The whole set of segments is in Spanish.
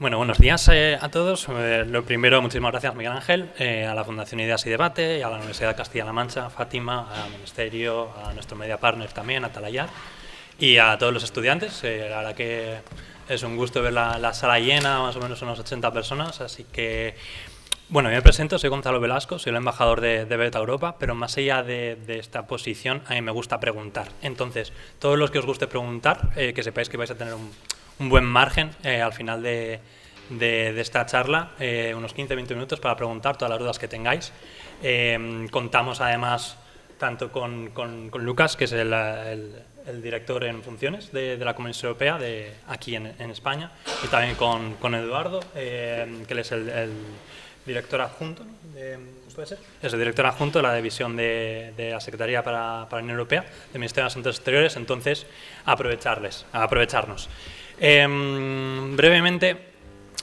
Bueno, buenos días a todos. Lo primero, muchísimas gracias, Miguel Ángel, a la Fundación Ideas y Debate, a la Universidad de Castilla-La Mancha, Fátima, al Ministerio, a nuestro media partner también, a Talayar, y a todos los estudiantes. La verdad que es un gusto ver la sala llena, más o menos unas 80 personas, así que... Bueno, yo me presento, soy Gonzalo Velasco, soy el embajador de Beta Europa, pero más allá de esta posición, a mí me gusta preguntar. Entonces, todos los que os guste preguntar, que sepáis que vais a tener un buen margen al final de esta charla, unos 15-20 minutos para preguntar todas las dudas que tengáis. Contamos además tanto con Lucas, que es el director en funciones de la Comisión Europea aquí en España, y también con Eduardo, que él es el director adjunto, ¿puede ser? Es el director adjunto de la división de la Secretaría para la Unión Europea, del Ministerio de Asuntos Exteriores. Entonces, aprovecharnos. Brevemente,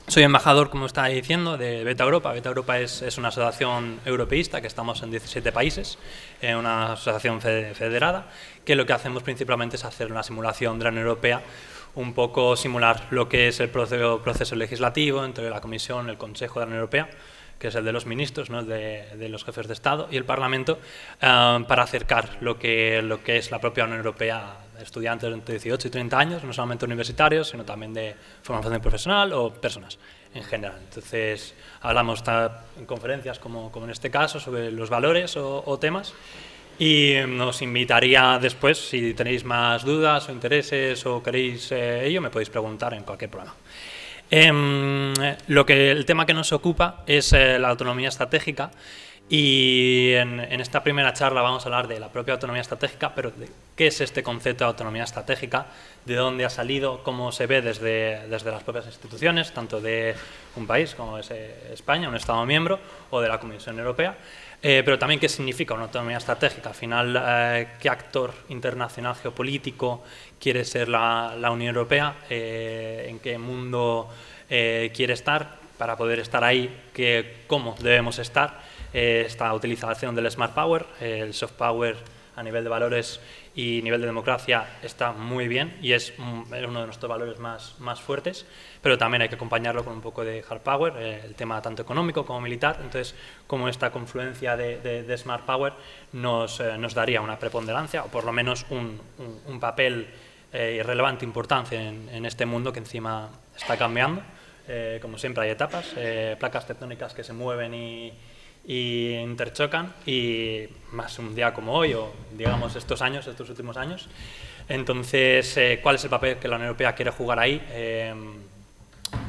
soy embajador, como estaba diciendo, de Beta Europa. Beta Europa es una asociación europeísta, que estamos en 17 países, una asociación federada, que lo que hacemos principalmente es hacer una simulación de la Unión Europea, un poco simular lo que es el proceso legislativo entre la Comisión, el Consejo de la Unión Europea, que es el de los ministros, ¿no? el de los jefes de Estado, y el Parlamento, para acercar lo que es la propia Unión Europea a estudiantes de entre 18 y 30 años, no solamente universitarios, sino también de formación profesional o personas en general. Entonces, hablamos en conferencias, como en este caso, sobre los valores o temas, y os invitaría después, si tenéis más dudas o intereses o queréis ello, me podéis preguntar en cualquier programa. El tema que nos ocupa es la autonomía estratégica, y en esta primera charla vamos a hablar de la propia autonomía estratégica, pero de qué es este concepto de autonomía estratégica, de dónde ha salido, cómo se ve desde las propias instituciones, tanto de un país como es España, un Estado miembro, o de la Comisión Europea, pero también qué significa una autonomía estratégica. Al final, qué actor internacional geopolítico quiere ser la Unión Europea, en qué mundo quiere estar para poder estar ahí, cómo debemos estar. Esta utilización del Smart Power, el Soft Power a nivel de valores y nivel de democracia está muy bien y es uno de nuestros valores más fuertes, pero también hay que acompañarlo con un poco de Hard Power, el tema tanto económico como militar. Entonces, como esta confluencia de Smart Power nos daría una preponderancia, o por lo menos un papel relevante, importante en este mundo que encima está cambiando. Como siempre hay etapas, placas tectónicas que se mueven y interchocan, y más un día como hoy, o digamos estos últimos años. Entonces, ¿cuál es el papel que la Unión Europea quiere jugar ahí?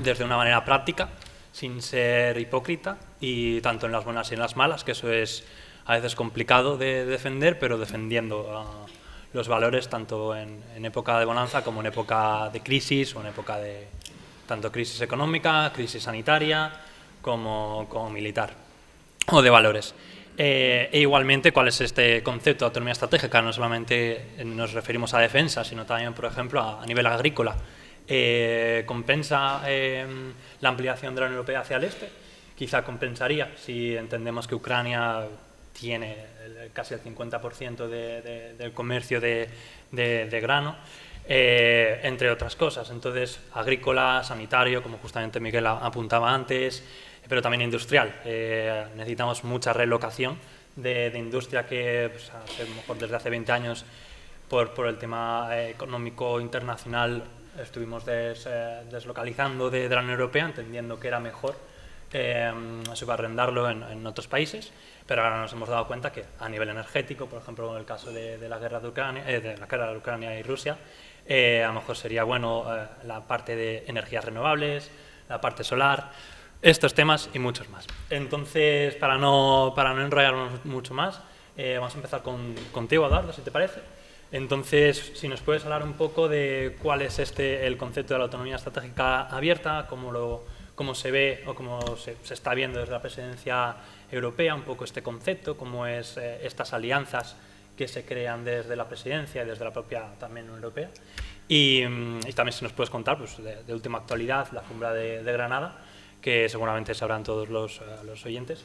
Desde una manera práctica, sin ser hipócrita, y tanto en las buenas y en las malas, que eso es a veces complicado de defender, pero defendiendo los valores tanto en época de bonanza como en época de crisis, o en época de tanto crisis económica, crisis sanitaria, como militar, o de valores. E igualmente, ¿cuál es este concepto de autonomía estratégica? No solamente nos referimos a defensa, sino también, por ejemplo, a nivel agrícola. ¿Compensa la ampliación de la Unión Europea hacia el este? Quizá compensaría si entendemos que Ucrania tiene casi el 50% del comercio de grano, entre otras cosas. Entonces, agrícola, sanitario, como justamente Miguel apuntaba antes, pero también industrial. Necesitamos mucha relocación de industria que, pues, a lo mejor desde hace 20 años, por el tema económico internacional, estuvimos deslocalizando de la Unión Europea, entendiendo que era mejor subarrendarlo en otros países, pero ahora nos hemos dado cuenta que a nivel energético, por ejemplo, en el caso de la guerra de Ucrania y Rusia, a lo mejor sería bueno la parte de energías renovables, la parte solar, estos temas y muchos más. Entonces, para no enrollarnos mucho más, vamos a empezar contigo, Eduardo, si te parece. Entonces, si nos puedes hablar un poco de cuál es el concepto de la autonomía estratégica abierta, cómo se ve o cómo se está viendo desde la presidencia europea, un poco este concepto, cómo es estas alianzas que se crean desde la presidencia y desde la propia también Unión Europea. Y también si nos puedes contar, pues, de última actualidad, la cumbre de Granada, que seguramente sabrán todos los oyentes,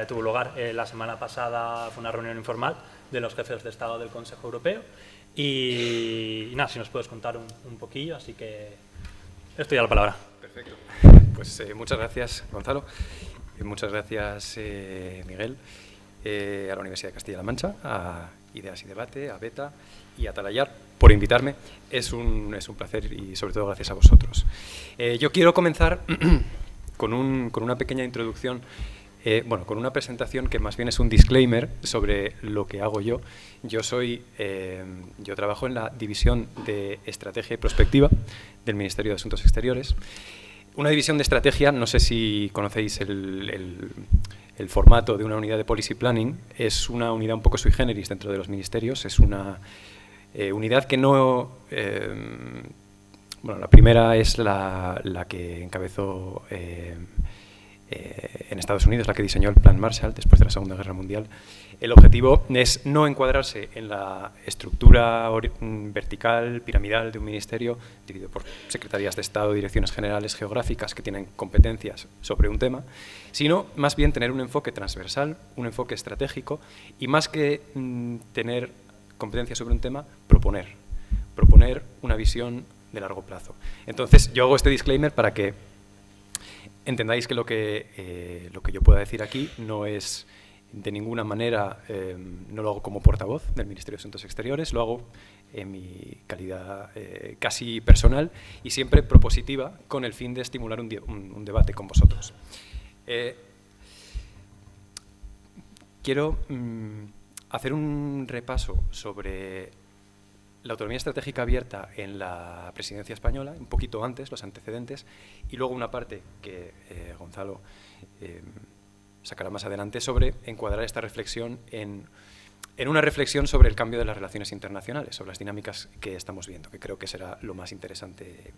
tuvo lugar la semana pasada. Fue una reunión informal de los jefes de Estado del Consejo Europeo, y nada, si nos puedes contar un poquillo, así que Es tuya la palabra. Perfecto. Pues muchas gracias, Gonzalo. Muchas gracias, Miguel, a la Universidad de Castilla-La Mancha, a Ideas y Debate, a Beta y a Talayar por invitarme. Es un placer y sobre todo gracias a vosotros. Yo quiero comenzar con una pequeña introducción, con una presentación que más bien es un disclaimer sobre lo que hago yo. Yo trabajo en la División de Estrategia y Prospectiva del Ministerio de Asuntos Exteriores. Una división de estrategia, no sé si conocéis el formato de una unidad de policy planning, es una unidad un poco sui generis dentro de los ministerios, es una unidad que no... la primera es la que encabezó en Estados Unidos, la que diseñó el Plan Marshall después de la Segunda Guerra Mundial. El objetivo es no encuadrarse en la estructura vertical, piramidal de un ministerio, dividido por secretarías de Estado, direcciones generales geográficas que tienen competencias sobre un tema, sino más bien tener un enfoque transversal, un enfoque estratégico y más que tener competencias sobre un tema, proponer una visión de largo plazo. Entonces, yo hago este disclaimer para que entendáis que lo que yo pueda decir aquí no es de ninguna manera, no lo hago como portavoz del Ministerio de Asuntos Exteriores, lo hago en mi calidad casi personal y siempre propositiva con el fin de estimular un debate con vosotros. Quiero hacer un repaso sobre la autonomía estratégica abierta en la presidencia española, un poquito antes, los antecedentes, y luego una parte que Gonzalo sacará más adelante sobre encuadrar esta reflexión en una reflexión sobre el cambio de las relaciones internacionales, sobre las dinámicas que estamos viendo, que creo que será lo más interesante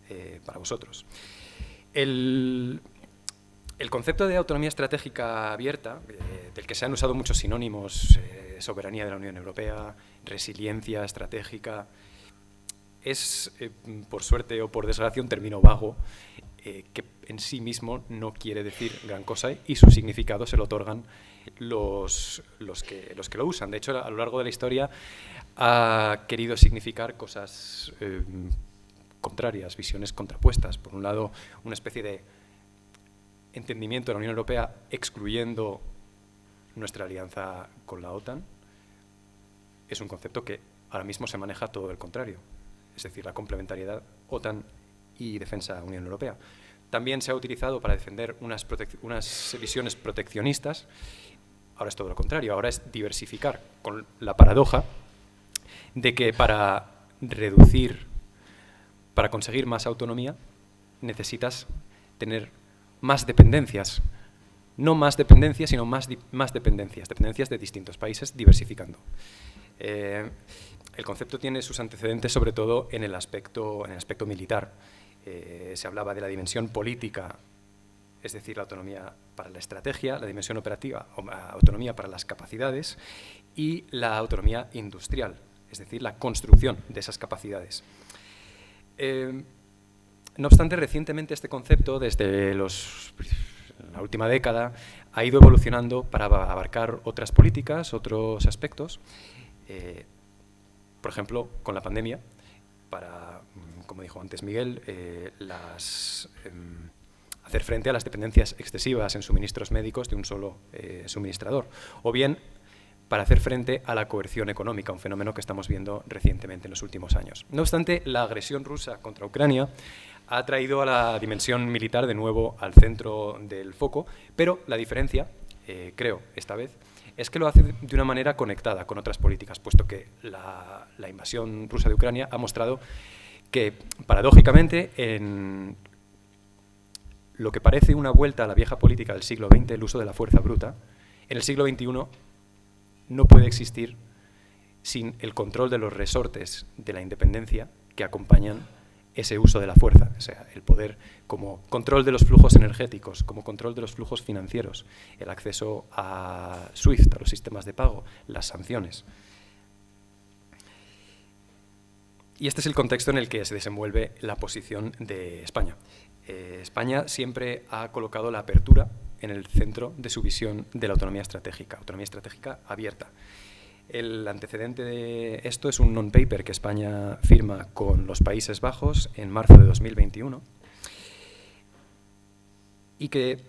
para vosotros. El concepto de autonomía estratégica abierta, del que se han usado muchos sinónimos, soberanía de la Unión Europea, resiliencia estratégica, es, por suerte o por desgracia, un término vago que en sí mismo no quiere decir gran cosa y su significado se lo otorgan los que lo usan. De hecho, a lo largo de la historia ha querido significar cosas contrarias, visiones contrapuestas. Por un lado, una especie de entendimiento de la Unión Europea excluyendo nuestra alianza con la OTAN. Es un concepto que ahora mismo se maneja todo el contrario, es decir, la complementariedad OTAN y defensa Unión Europea. También se ha utilizado para defender unas visiones proteccionistas. Ahora es todo lo contrario, ahora es diversificar, con la paradoja de que para conseguir más autonomía, necesitas tener más dependencias. No más dependencias, sino más dependencias de distintos países, diversificando. El concepto tiene sus antecedentes sobre todo en el aspecto militar. Se hablaba de la dimensión política, es decir, la autonomía para la estrategia, la dimensión operativa, autonomía para las capacidades, y la autonomía industrial, es decir, la construcción de esas capacidades. No obstante, recientemente este concepto, desde la última década, ha ido evolucionando para abarcar otras políticas, otros aspectos. Por ejemplo, con la pandemia, para, como dijo antes Miguel, hacer frente a las dependencias excesivas en suministros médicos de un solo suministrador, o bien para hacer frente a la coerción económica, un fenómeno que estamos viendo recientemente en los últimos años. No obstante, la agresión rusa contra Ucrania ha traído a la dimensión militar de nuevo al centro del foco, pero la diferencia, creo, esta vez, es que lo hace de una manera conectada con otras políticas, puesto que la invasión rusa de Ucrania ha mostrado que, paradójicamente, en lo que parece una vuelta a la vieja política del siglo XX, el uso de la fuerza bruta, en el siglo XXI no puede existir sin el control de los resortes de la independencia que acompañan ese uso de la fuerza, o sea, el poder como control de los flujos energéticos, como control de los flujos financieros, el acceso a SWIFT, a los sistemas de pago, las sanciones. Y este es el contexto en el que se desenvuelve la posición de España. España siempre ha colocado la apertura en el centro de su visión de la autonomía estratégica abierta. El antecedente de esto es un non-paper que España firma con los Países Bajos en marzo de 2021 y que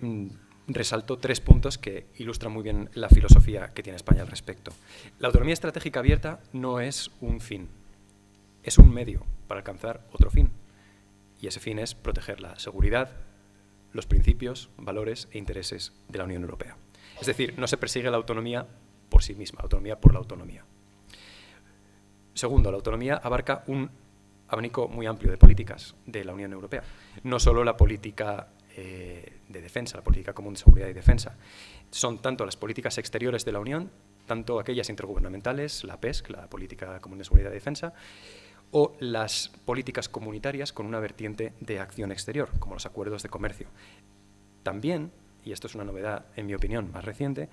resalto 3 puntos que ilustran muy bien la filosofía que tiene España al respecto. La autonomía estratégica abierta no es un fin, es un medio para alcanzar otro fin. Y ese fin es proteger la seguridad, los principios, valores e intereses de la Unión Europea. Es decir, no se persigue la autonomía por sí misma, autonomía por la autonomía. Segundo, la autonomía abarca un abanico muy amplio de políticas de la Unión Europea. No solo la política de defensa, la política común de seguridad y defensa. Son tanto las políticas exteriores de la Unión, tanto aquellas intergubernamentales, la PESC, la Política Común de Seguridad y Defensa, o las políticas comunitarias con una vertiente de acción exterior, como los acuerdos de comercio. También, y esto es una novedad en mi opinión más reciente,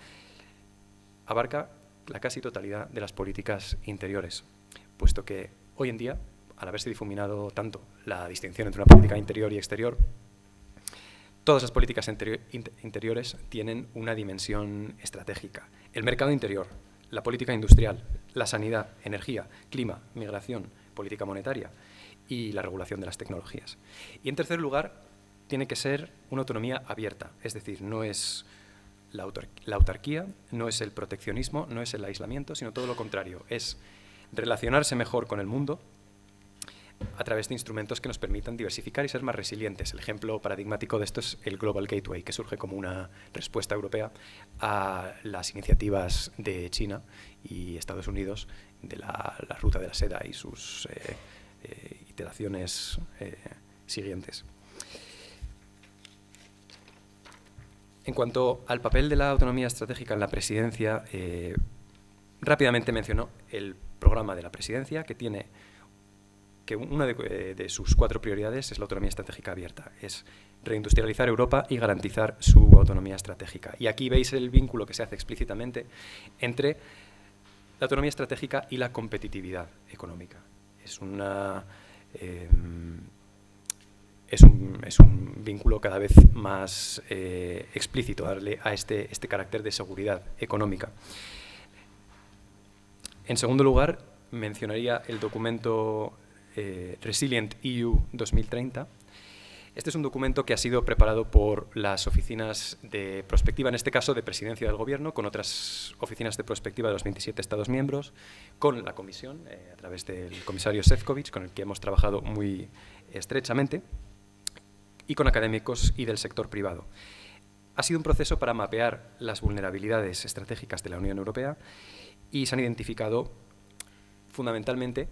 abarca la casi totalidad de las políticas interiores, puesto que hoy en día, al haberse difuminado tanto la distinción entre una política interior y exterior, todas las políticas interiores tienen una dimensión estratégica. El mercado interior, la política industrial, la sanidad, energía, clima, migración, política monetaria y la regulación de las tecnologías. Y en tercer lugar, tiene que ser una autonomía abierta, es decir, no es la autarquía, no es el proteccionismo, no es el aislamiento, sino todo lo contrario, es relacionarse mejor con el mundo a través de instrumentos que nos permitan diversificar y ser más resilientes. El ejemplo paradigmático de esto es el Global Gateway, que surge como una respuesta europea a las iniciativas de China y Estados Unidos de la ruta de la seda y sus iteraciones siguientes. En cuanto al papel de la autonomía estratégica en la presidencia, rápidamente mencionó el programa de la presidencia, que tiene que una de sus 4 prioridades es la autonomía estratégica abierta, es reindustrializar Europa y garantizar su autonomía estratégica. Y aquí veis el vínculo que se hace explícitamente entre la autonomía estratégica y la competitividad económica. Es un vínculo cada vez más explícito, darle a este carácter de seguridad económica. En segundo lugar, mencionaría el documento Resilient EU 2030. Este es un documento que ha sido preparado por las oficinas de prospectiva, en este caso de Presidencia del Gobierno, con otras oficinas de prospectiva de los 27 Estados miembros, con la Comisión, a través del comisario Šefčovič, con el que hemos trabajado muy estrechamente, y con académicos y del sector privado. Ha sido un proceso para mapear las vulnerabilidades estratégicas de la Unión Europea y se han identificado fundamentalmente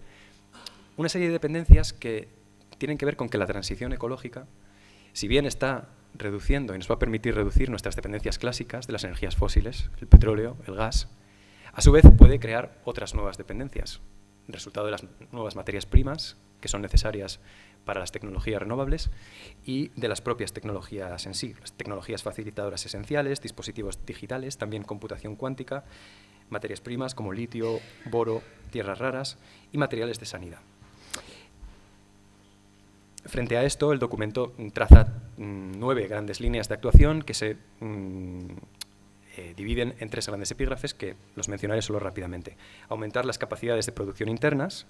una serie de dependencias que tienen que ver con que la transición ecológica, si bien está reduciendo y nos va a permitir reducir nuestras dependencias clásicas de las energías fósiles, el petróleo, el gas, a su vez puede crear otras nuevas dependencias, resultado de las nuevas materias primas que son necesarias para las tecnologías renovables y de las propias tecnologías en sí, las tecnologías facilitadoras esenciales, dispositivos digitales, también computación cuántica, materias primas como litio, boro, tierras raras y materiales de sanidad. Frente a esto, el documento traza 9 grandes líneas de actuación que se dividen en 3 grandes epígrafes que los mencionaré solo rápidamente. Aumentar las capacidades de producción internas,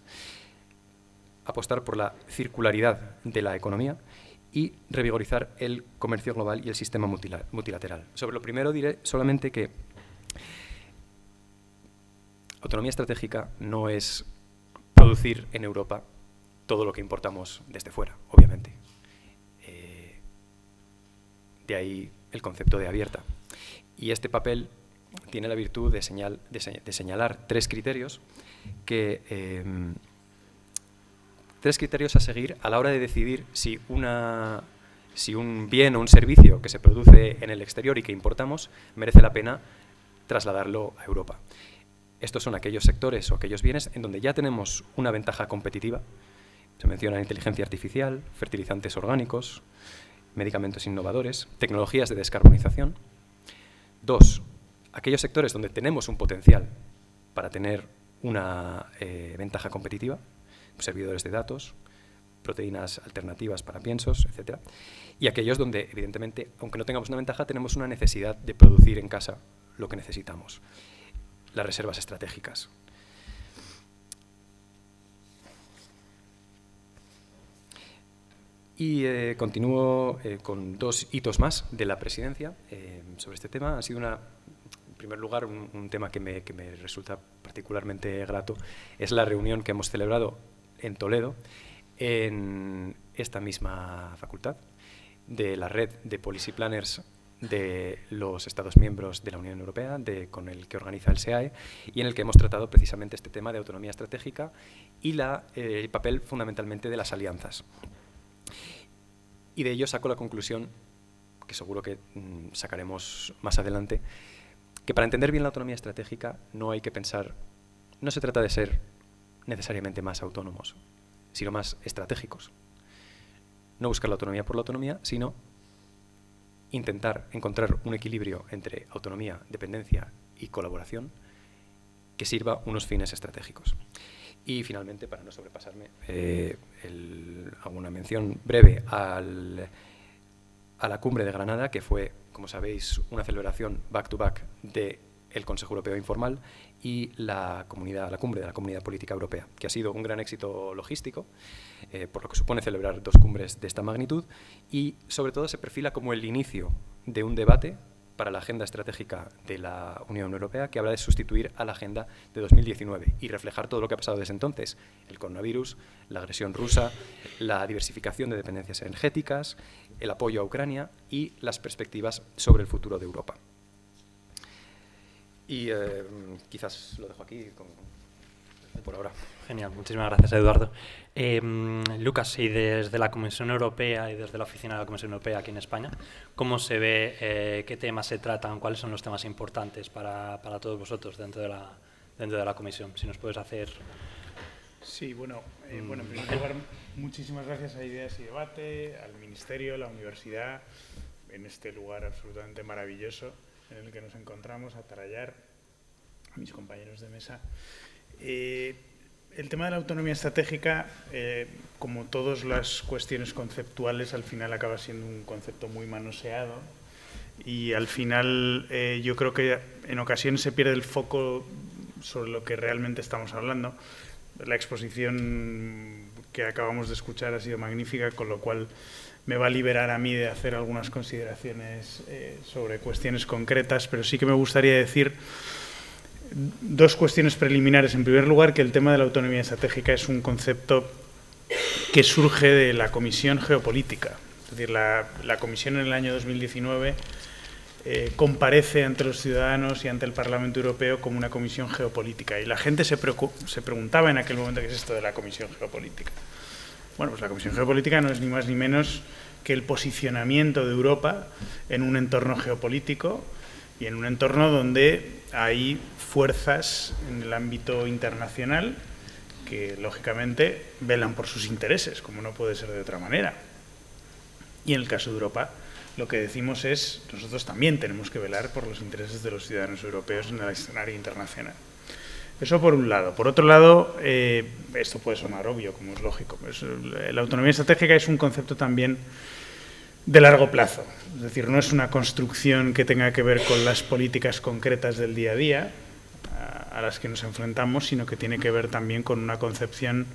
apostar por la circularidad de la economía y revigorizar el comercio global y el sistema multilateral. Sobre lo primero diré solamente que autonomía estratégica no es producir en Europa todo lo que importamos desde fuera, obviamente. De ahí el concepto de abierta. Y este papel tiene la virtud de señalar 3 criterios que... 3 criterios a seguir a la hora de decidir si un bien o un servicio que se produce en el exterior y que importamos merece la pena trasladarlo a Europa. Estos son aquellos sectores o aquellos bienes en donde ya tenemos una ventaja competitiva. Se menciona inteligencia artificial, fertilizantes orgánicos, medicamentos innovadores, tecnologías de descarbonización. 2, aquellos sectores donde tenemos un potencial para tener una ventaja competitiva, servidores de datos, proteínas alternativas para piensos, etc. Y aquellos donde, evidentemente, aunque no tengamos una ventaja, tenemos una necesidad de producir en casa lo que necesitamos. Las reservas estratégicas. Y continúo con 2 hitos más de la presidencia sobre este tema. Ha sido en primer lugar, un tema que me resulta particularmente grato, es la reunión que hemos celebrado en Toledo, en esta misma facultad, de la red de Policy Planners de los Estados miembros de la Unión Europea, con el que organiza el SEAE, y en el que hemos tratado precisamente este tema de autonomía estratégica y el papel fundamentalmente de las alianzas. Y de ello saco la conclusión, que seguro que sacaremos más adelante, que para entender bien la autonomía estratégica no hay que pensar, no se trata de ser necesariamente más autónomos, sino más estratégicos. No buscar la autonomía por la autonomía, sino intentar encontrar un equilibrio entre autonomía, dependencia y colaboración que sirva unos fines estratégicos. Y finalmente, para no sobrepasarme, hago una mención breve a la Cumbre de Granada, que fue, como sabéis, una celebración back-to-back del Consejo Europeo Informal y la Cumbre de la Comunidad Política Europea, que ha sido un gran éxito logístico, por lo que supone celebrar 2 cumbres de esta magnitud, y sobre todo se perfila como el inicio de un debate para la agenda estratégica de la Unión Europea, que habrá de sustituir a la agenda de 2019 y reflejar todo lo que ha pasado desde entonces: el coronavirus, la agresión rusa, la diversificación de dependencias energéticas, el apoyo a Ucrania y las perspectivas sobre el futuro de Europa. Y quizás lo dejo aquí por ahora. Genial, muchísimas gracias, Eduardo. Lucas, y desde la Comisión Europea y desde la Oficina de la Comisión Europea aquí en España, ¿cómo se ve, qué temas se tratan, cuáles son los temas importantes para todos vosotros dentro de la Comisión? Si nos puedes hacer... Sí, bueno, en primer lugar, muchísimas gracias a Ideas y Debate, al Ministerio, a la Universidad, en este lugar absolutamente maravilloso en el que nos encontramos, a Tarayar, a mis compañeros de mesa. El tema de la autonomía estratégica, como todas las cuestiones conceptuales, al final acaba siendo un concepto muy manoseado y al final yo creo que en ocasiones se pierde el foco sobre lo que realmente estamos hablando. La exposición que acabamos de escuchar ha sido magnífica, con lo cual me va a liberar a mí de hacer algunas consideraciones sobre cuestiones concretas, pero sí que me gustaría decir 2 cuestiones preliminares. En primer lugar, que el tema de la autonomía estratégica es un concepto que surge de la Comisión Geopolítica. Es decir, la Comisión en el año 2019 comparece ante los ciudadanos y ante el Parlamento Europeo como una comisión geopolítica. Y la gente se preguntaba en aquel momento qué es esto de la Comisión Geopolítica. Bueno, pues la Comisión Geopolítica no es ni más ni menos que el posicionamiento de Europa en un entorno geopolítico y en un entorno donde hay fuerzas en el ámbito internacional que, lógicamente, velan por sus intereses, como no puede ser de otra manera. Y en el caso de Europa, lo que decimos es, nosotros también tenemos que velar por los intereses de los ciudadanos europeos en el escenario internacional. Eso por un lado. Por otro lado, esto puede sonar obvio, como es lógico. La autonomía estratégica es un concepto también de largo plazo. Es decir, no es una construcción que tenga que ver con las políticas concretas del día a día a las que nos enfrentamos, sino que tiene que ver también con una concepción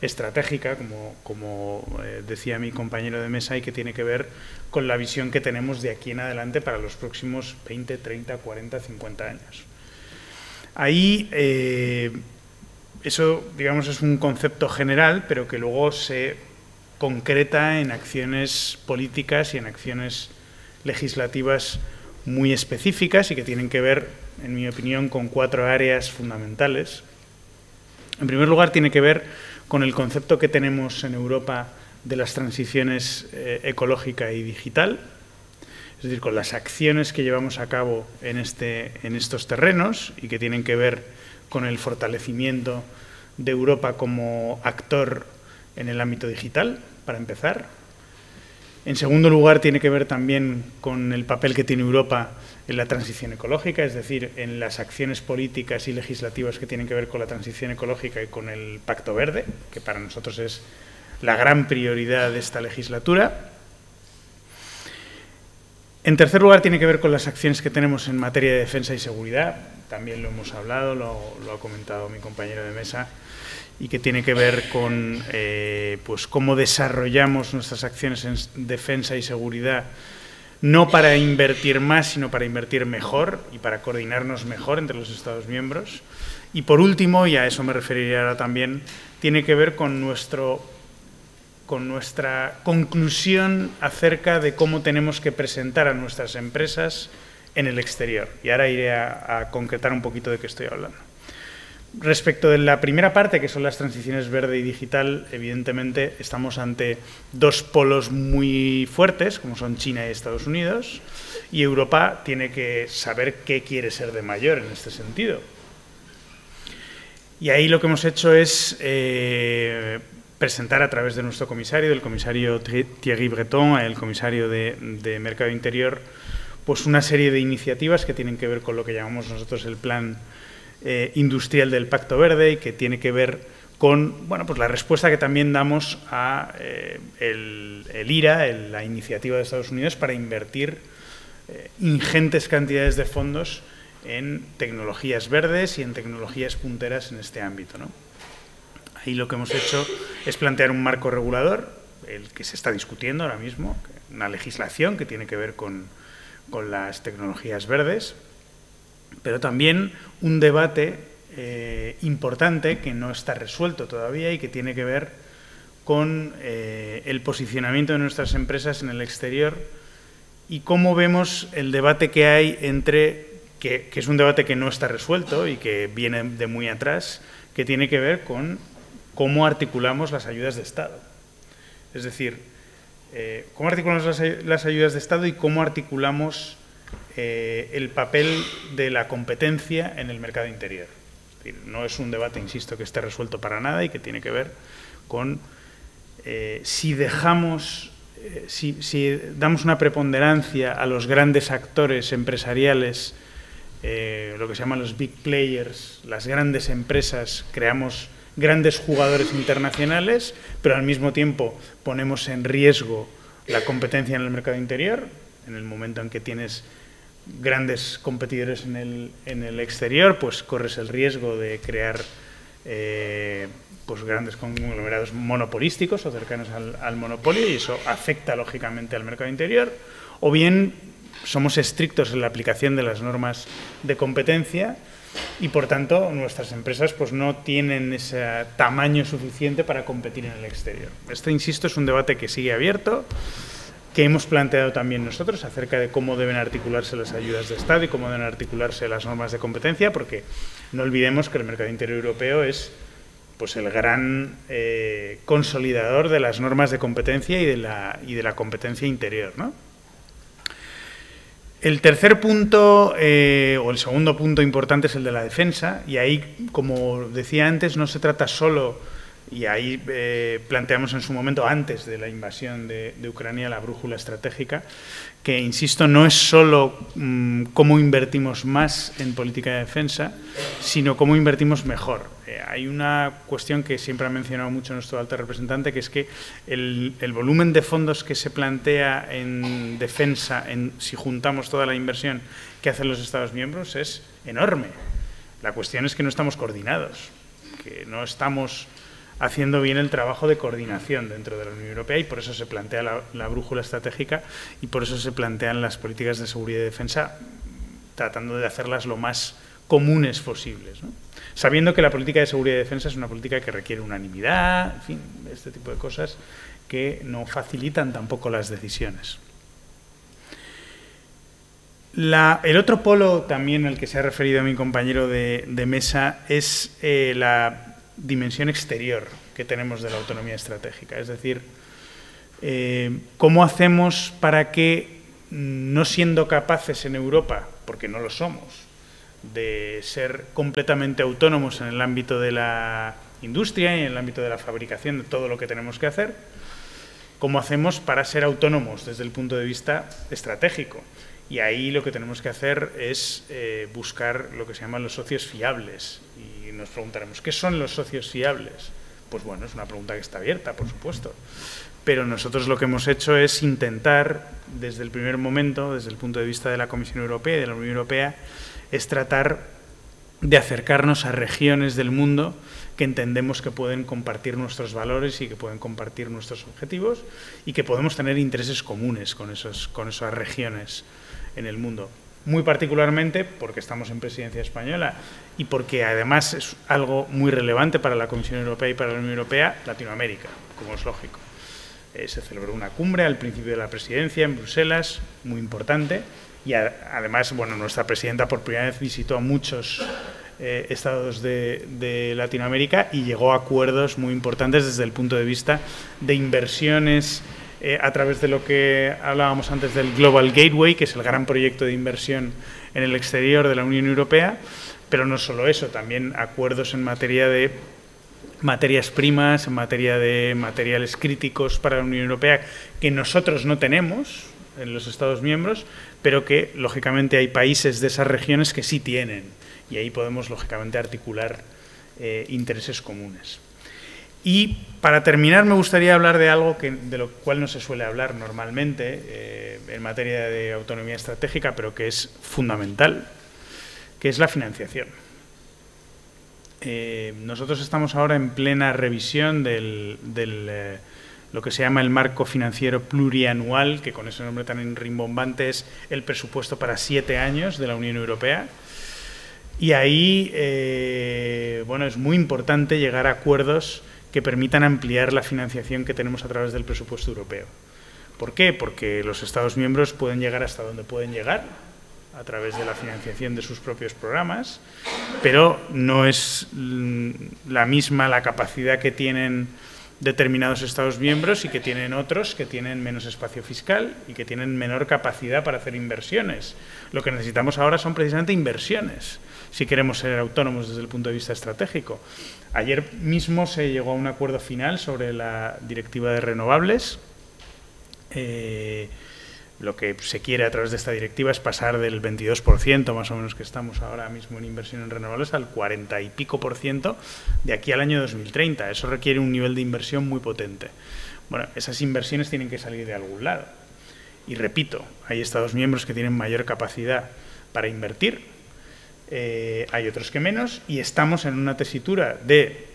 estratégica, como decía mi compañero de mesa, y que tiene que ver con la visión que tenemos de aquí en adelante para los próximos 20, 30, 40, 50 años. Ahí, eso, digamos, es un concepto general, pero que luego se concreta en acciones políticas y en acciones legislativas muy específicas y que tienen que ver, en mi opinión, con 4 áreas fundamentales. En primer lugar, tiene que ver con el concepto que tenemos en Europa de las transiciones ecológica y digital, es decir, con las acciones que llevamos a cabo en estos terrenos y que tienen que ver con el fortalecimiento de Europa como actor en el ámbito digital, para empezar. En segundo lugar, tiene que ver también con el papel que tiene Europa en la transición ecológica, es decir, en las acciones políticas y legislativas que tienen que ver con la transición ecológica y con el Pacto Verde, que para nosotros es la gran prioridad de esta legislatura. En tercer lugar, tiene que ver con las acciones que tenemos en materia de defensa y seguridad, también lo hemos hablado, lo ha comentado mi compañero de mesa, y que tiene que ver con pues cómo desarrollamos nuestras acciones en defensa y seguridad, no para invertir más, sino para invertir mejor y para coordinarnos mejor entre los Estados miembros. Y por último, y a eso me referiría ahora también, tiene que ver con nuestra conclusión acerca de cómo tenemos que presentar a nuestras empresas en el exterior. Y ahora iré a concretar un poquito de qué estoy hablando. Respecto de la primera parte, que son las transiciones verde y digital, evidentemente estamos ante dos polos muy fuertes, como son China y Estados Unidos, y Europa tiene que saber qué quiere ser de mayor en este sentido. Y ahí lo que hemos hecho es presentar a través de nuestro comisario, del comisario Thierry Breton, el comisario de Mercado Interior, pues una serie de iniciativas que tienen que ver con lo que llamamos nosotros el plan industrial del Pacto Verde, y que tiene que ver con, bueno, pues la respuesta que también damos a el IRA, la iniciativa de Estados Unidos, para invertir ingentes cantidades de fondos en tecnologías verdes y en tecnologías punteras en este ámbito, ¿no? Ahí lo que hemos hecho es plantear un marco regulador, el que se está discutiendo ahora mismo, una legislación que tiene que ver con las tecnologías verdes, pero también un debate importante que no está resuelto todavía y que tiene que ver con el posicionamiento de nuestras empresas en el exterior y cómo vemos el debate que hay que es un debate que no está resuelto y que viene de muy atrás, que tiene que ver con cómo articulamos las ayudas de Estado. Es decir, cómo articulamos las ayudas de Estado y cómo articulamos el papel de la competencia en el mercado interior. Es decir, no es un debate, insisto, que esté resuelto para nada y que tiene que ver con si damos una preponderancia a los grandes actores empresariales, lo que se llaman los big players, las grandes empresas, creamos grandes jugadores internacionales, pero al mismo tiempo ponemos en riesgo la competencia en el mercado interior, en el momento en que tienes grandes competidores en el exterior, pues corres el riesgo de crear pues grandes conglomerados monopolísticos o cercanos al monopolio, y eso afecta lógicamente al mercado interior. O bien somos estrictos en la aplicación de las normas de competencia y, por tanto, nuestras empresas pues no tienen ese tamaño suficiente para competir en el exterior. Este, insisto, es un debate que sigue abierto, que hemos planteado también nosotros acerca de cómo deben articularse las ayudas de Estado y cómo deben articularse las normas de competencia, porque no olvidemos que el mercado interior europeo es pues el gran consolidador de las normas de competencia y de la competencia interior, ¿no? El tercer punto, o el segundo punto importante, es el de la defensa, y ahí, como decía antes, no se trata solo, y ahí planteamos en su momento, antes de la invasión de Ucrania, la brújula estratégica, que, insisto, no es solo cómo invertimos más en política de defensa, sino cómo invertimos mejor. Hay una cuestión que siempre ha mencionado mucho nuestro alto representante, que es que el volumen de fondos que se plantea en defensa, si juntamos toda la inversión que hacen los Estados miembros, es enorme. La cuestión es que no estamos coordinados, que no estamos haciendo bien el trabajo de coordinación dentro de la Unión Europea, y por eso se plantea la brújula estratégica y por eso se plantean las políticas de seguridad y defensa, tratando de hacerlas lo más comunes posibles, ¿no? Sabiendo que la política de seguridad y defensa es una política que requiere unanimidad, en fin, este tipo de cosas que no facilitan tampoco las decisiones. El otro polo también al que se ha referido mi compañero de mesa es la dimensión exterior que tenemos de la autonomía estratégica. Es decir, ¿cómo hacemos para que, no siendo capaces en Europa, porque no lo somos, de ser completamente autónomos en el ámbito de la industria y en el ámbito de la fabricación de todo lo que tenemos que hacer, cómo hacemos para ser autónomos desde el punto de vista estratégico? Y ahí lo que tenemos que hacer es buscar lo que se llaman los socios fiables. Y nos preguntaremos, ¿qué son los socios fiables? Pues bueno, es una pregunta que está abierta, por supuesto. Pero nosotros lo que hemos hecho es intentar, desde el primer momento, desde el punto de vista de la Comisión Europea y de la Unión Europea, es tratar de acercarnos a regiones del mundo que entendemos que pueden compartir nuestros valores y que pueden compartir nuestros objetivos y que podemos tener intereses comunes con esas regiones en el mundo. Muy particularmente porque estamos en presidencia española y porque además es algo muy relevante para la Comisión Europea y para la Unión Europea, Latinoamérica, como es lógico. Se celebró una cumbre al principio de la presidencia en Bruselas, muy importante, y además, bueno, nuestra presidenta por primera vez visitó a muchos estados de Latinoamérica y llegó a acuerdos muy importantes desde el punto de vista de inversiones a través de lo que hablábamos antes del Global Gateway, que es el gran proyecto de inversión en el exterior de la Unión Europea, pero no solo eso, también acuerdos en materia de materias primas, en materia de materiales críticos para la Unión Europea que nosotros no tenemos en los Estados miembros, pero que lógicamente hay países de esas regiones que sí tienen y ahí podemos lógicamente articular intereses comunes. Y para terminar me gustaría hablar de algo de lo cual no se suele hablar normalmente en materia de autonomía estratégica, pero que es fundamental, que es la financiación. Nosotros estamos ahora en plena revisión lo que se llama el marco financiero plurianual, que con ese nombre tan rimbombante es el presupuesto para 7 años de la Unión Europea. Y ahí, bueno, es muy importante llegar a acuerdos que permitan ampliar la financiación que tenemos a través del presupuesto europeo. ¿Por qué? Porque los Estados miembros pueden llegar hasta donde pueden llegar a través de la financiación de sus propios programas, pero no es la misma la capacidad que tienen determinados Estados miembros y que tienen otros que tienen menos espacio fiscal y que tienen menor capacidad para hacer inversiones. Lo que necesitamos ahora son precisamente inversiones, si queremos ser autónomos desde el punto de vista estratégico. Ayer mismo se llegó a un acuerdo final sobre la directiva de renovables. Lo que se quiere a través de esta directiva es pasar del 22% más o menos que estamos ahora mismo en inversión en renovables al 40 y pico % de aquí al año 2030. Eso requiere un nivel de inversión muy potente. Bueno, esas inversiones tienen que salir de algún lado. Y repito, hay Estados miembros que tienen mayor capacidad para invertir, hay otros que menos, y estamos en una tesitura de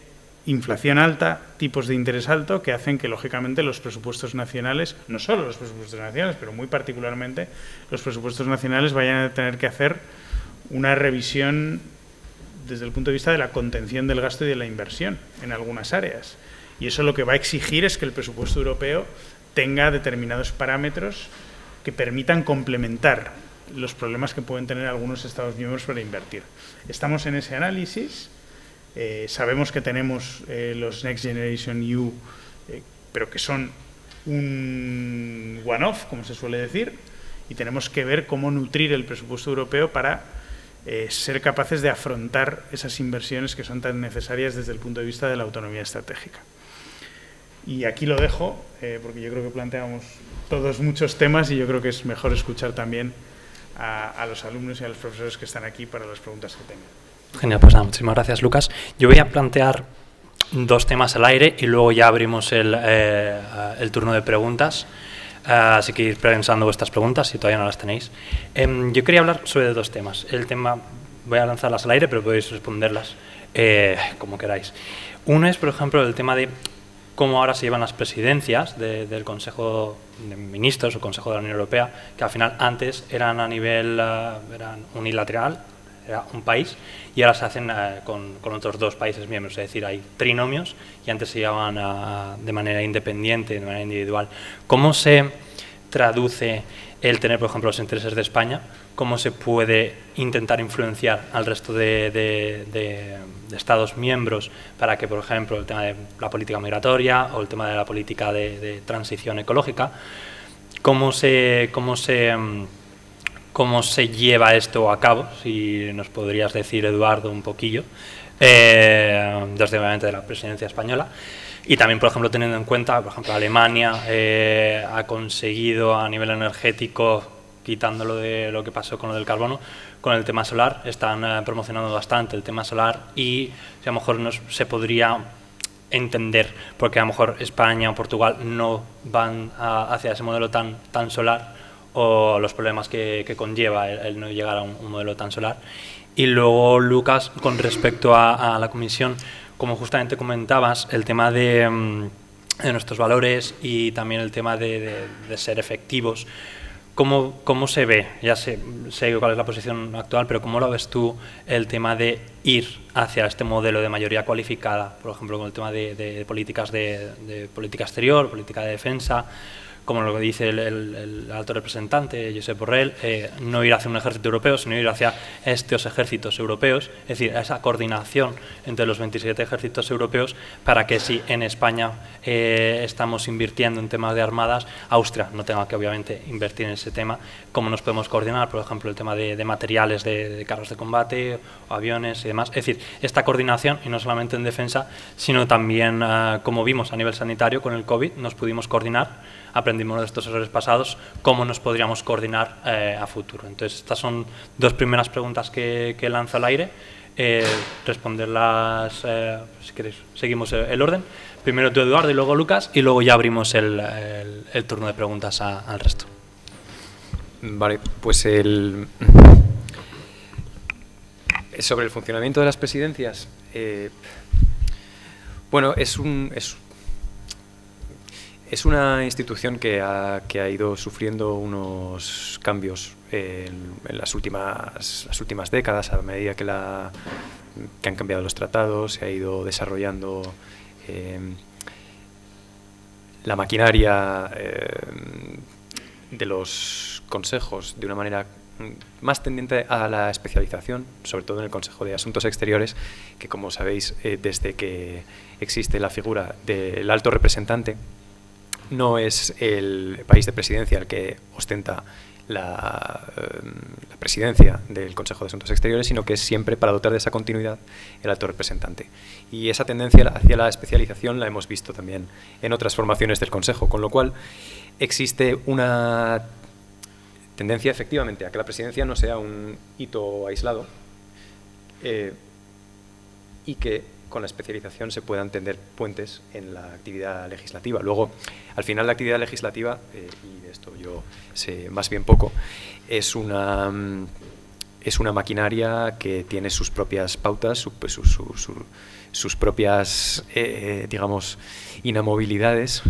inflación alta, tipos de interés alto, que hacen que, lógicamente, los presupuestos nacionales, no solo los presupuestos nacionales, pero muy particularmente los presupuestos nacionales vayan a tener que hacer una revisión desde el punto de vista de la contención del gasto y de la inversión en algunas áreas. Y eso lo que va a exigir es que el presupuesto europeo tenga determinados parámetros que permitan complementar los problemas que pueden tener algunos Estados miembros para invertir. Estamos en ese análisis. Sabemos que tenemos los Next Generation EU, pero que son un one-off, como se suele decir, y tenemos que ver cómo nutrir el presupuesto europeo para ser capaces de afrontar esas inversiones que son tan necesarias desde el punto de vista de la autonomía estratégica. Y aquí lo dejo, porque yo creo que planteamos todos muchos temas y yo creo que es mejor escuchar también a los alumnos y a los profesores que están aquí para las preguntas que tengan. Genial, pues nada, muchísimas gracias, Lucas. Yo voy a plantear 2 temas al aire y luego ya abrimos el turno de preguntas. Así que ir pensando vuestras preguntas si todavía no las tenéis. Yo quería hablar sobre 2 temas. El tema, voy a lanzarlas al aire, pero podéis responderlas como queráis. Uno es, por ejemplo, el tema de cómo ahora se llevan las presidencias del Consejo de Ministros o Consejo de la Unión Europea, que al final antes eran a nivel eran unilateral, era un país, y ahora se hacen con otros 2 países miembros, es decir, hay trinomios y antes se llevaban de manera independiente, de manera individual. ¿Cómo se traduce el tener, por ejemplo, los intereses de España? ¿Cómo se puede intentar influenciar al resto de Estados miembros para que, por ejemplo, el tema de la política migratoria o el tema de la política de transición ecológica, cómo se lleva esto a cabo? Si nos podrías decir, Eduardo, un poquillo, desde obviamente de la presidencia española. Y también, por ejemplo, teniendo en cuenta, por ejemplo, Alemania ha conseguido a nivel energético, quitándolo de lo que pasó con lo del carbono, con el tema solar, están promocionando bastante el tema solar y a lo mejor se podría entender porque a lo mejor España o Portugal no van hacia ese modelo tan solar o los problemas que conlleva el no llegar a un modelo tan solar. Y luego, Lucas, con respecto a la comisión, como justamente comentabas, el tema de nuestros valores y también el tema de ser efectivos, ¿cómo se ve? Ya sé cuál es la posición actual, pero ¿cómo lo ves tú el tema de ir hacia este modelo de mayoría cualificada? Por ejemplo, con el tema de políticas de política exterior, política de defensa, como lo que dice el alto representante, Josep Borrell, no ir hacia un ejército europeo, sino ir hacia estos ejércitos europeos, es decir, esa coordinación entre los 27 ejércitos europeos para que si en España estamos invirtiendo en temas de armadas, Austria no tenga que obviamente invertir en ese tema, cómo nos podemos coordinar, por ejemplo, el tema de materiales de carros de combate, o aviones y demás. Es decir, esta coordinación, y no solamente en defensa, sino también, como vimos a nivel sanitario con el COVID, nos pudimos coordinar, aprendimos de estos errores pasados, cómo nos podríamos coordinar a futuro. Entonces, estas son dos primeras preguntas que lanzo al aire. Responderlas, si queréis, seguimos el orden. Primero tú, Eduardo, y luego Lucas, y luego ya abrimos el turno de preguntas al resto. Vale, pues sobre el funcionamiento de las presidencias, bueno, es una institución que ha ido sufriendo unos cambios en las últimas décadas, a medida que han cambiado los tratados, se ha ido desarrollando la maquinaria de los consejos de una manera más tendiente a la especialización, sobre todo en el Consejo de Asuntos Exteriores, que, como sabéis, desde que existe la figura del alto representante, no es el país de presidencia el que ostenta la presidencia del Consejo de Asuntos Exteriores, sino que es siempre, para dotar de esa continuidad, el alto representante. Y esa tendencia hacia la especialización la hemos visto también en otras formaciones del Consejo, con lo cual existe una tendencia, efectivamente, a que la presidencia no sea un hito aislado y que con la especialización se puedan tender puentes en la actividad legislativa. Luego, al final, la actividad legislativa, y de esto yo sé más bien poco, es una maquinaria que tiene sus propias pautas, sus propias, digamos, inamovilidades,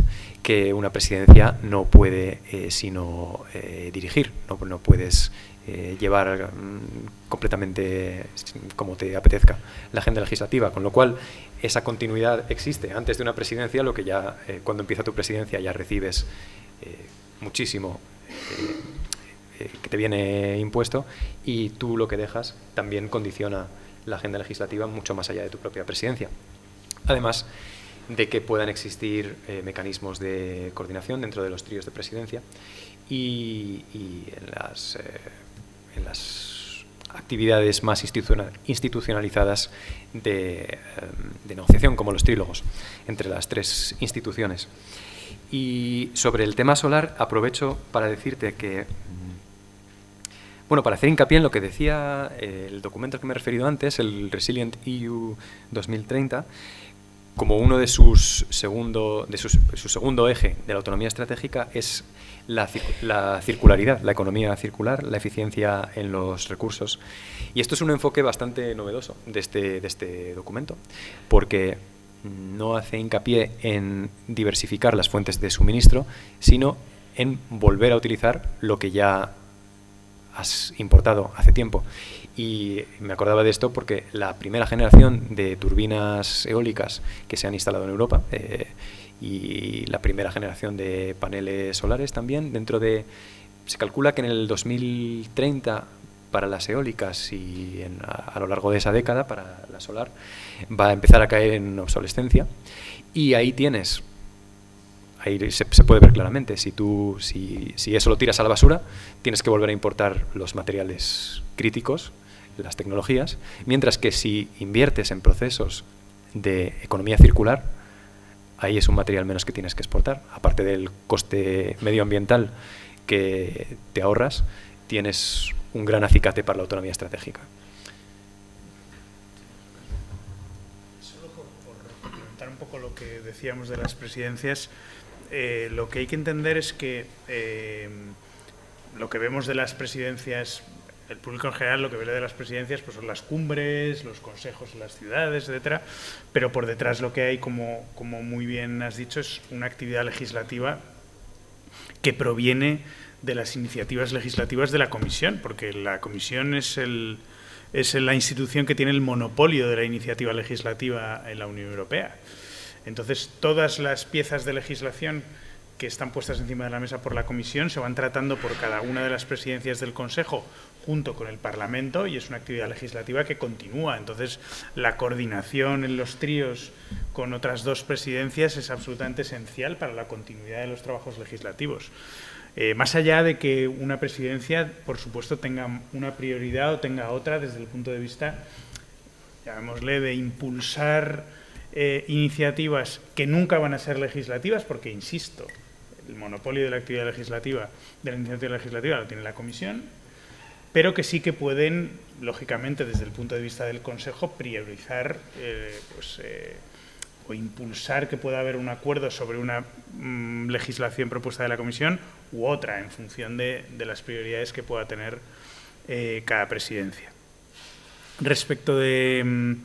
que una presidencia no puede sino dirigir. No puedes llevar completamente como te apetezca la agenda legislativa, con lo cual esa continuidad existe antes de una presidencia, lo que ya cuando empieza tu presidencia ya recibes muchísimo que te viene impuesto, y tú lo que dejas también condiciona la agenda legislativa mucho más allá de tu propia presidencia. Además de que puedan existir mecanismos de coordinación dentro de los tríos de presidencia y en las actividades más institucionalizadas de negociación, como los trílogos entre las tres instituciones. Y sobre el tema solar, aprovecho para decirte que, bueno, para hacer hincapié en lo que decía el documento al que me he referido antes, el Resilient EU 2030, como uno de su segundo eje de la autonomía estratégica es la circularidad, la economía circular, la eficiencia en los recursos. Y esto es un enfoque bastante novedoso de este documento, porque no hace hincapié en diversificar las fuentes de suministro, sino en volver a utilizar lo que ya has importado hace tiempo. Y me acordaba de esto porque la primera generación de turbinas eólicas que se han instalado en Europa y la primera generación de paneles solares también, se calcula que en el 2030 para las eólicas y a lo largo de esa década para la solar va a empezar a caer en obsolescencia, y ahí se puede ver claramente, si eso lo tiras a la basura, tienes que volver a importar los materiales críticos, las tecnologías, mientras que si inviertes en procesos de economía circular, ahí es un material menos que tienes que exportar. Aparte del coste medioambiental que te ahorras, tienes un gran acicate para la autonomía estratégica. Solo por complementar un poco lo que decíamos de las presidencias, lo que hay que entender es que lo que vemos de las presidencias el público en general lo que ve de las presidencias pues son las cumbres, los consejos en las ciudades, etcétera, pero por detrás lo que hay, como muy bien has dicho, es una actividad legislativa que proviene de las iniciativas legislativas de la Comisión, porque la Comisión es la institución que tiene el monopolio de la iniciativa legislativa en la Unión Europea. Entonces, todas las piezas de legislación que están puestas encima de la mesa por la Comisión se van tratando por cada una de las presidencias del Consejo junto con el Parlamento, y es una actividad legislativa que continúa. Entonces, la coordinación en los tríos con otras dos presidencias es absolutamente esencial para la continuidad de los trabajos legislativos. Más allá de que una presidencia, por supuesto, tenga una prioridad o tenga otra desde el punto de vista, llamémosle, de impulsar iniciativas que nunca van a ser legislativas, porque, insisto, el monopolio de la actividad legislativa, de la iniciativa legislativa, lo tiene la Comisión, pero que sí que pueden, lógicamente, desde el punto de vista del Consejo, priorizar o impulsar que pueda haber un acuerdo sobre una legislación propuesta de la Comisión u otra, en función de las prioridades que pueda tener cada presidencia. Respecto de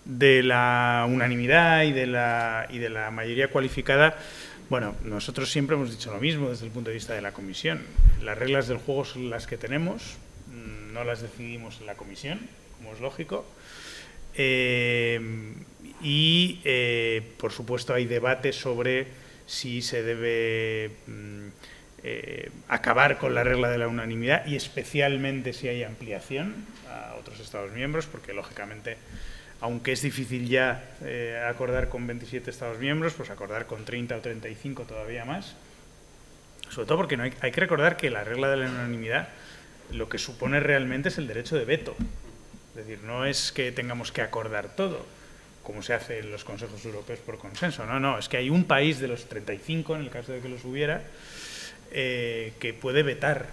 la unanimidad y de la mayoría cualificada, bueno, nosotros siempre hemos dicho lo mismo desde el punto de vista de la Comisión. Las reglas del juego son las que tenemos, no las decidimos en la Comisión, como es lógico. Por supuesto, hay debate sobre si se debe acabar con la regla de la unanimidad, y especialmente si hay ampliación a otros Estados miembros, porque, lógicamente, aunque es difícil ya acordar con 27 Estados miembros, pues acordar con 30 o 35 todavía más. Sobre todo porque hay que recordar que la regla de la unanimidad lo que supone realmente es el derecho de veto. Es decir, no es que tengamos que acordar todo, como se hace en los consejos europeos por consenso. No, es que hay un país de los 35, en el caso de que los hubiera, que puede vetar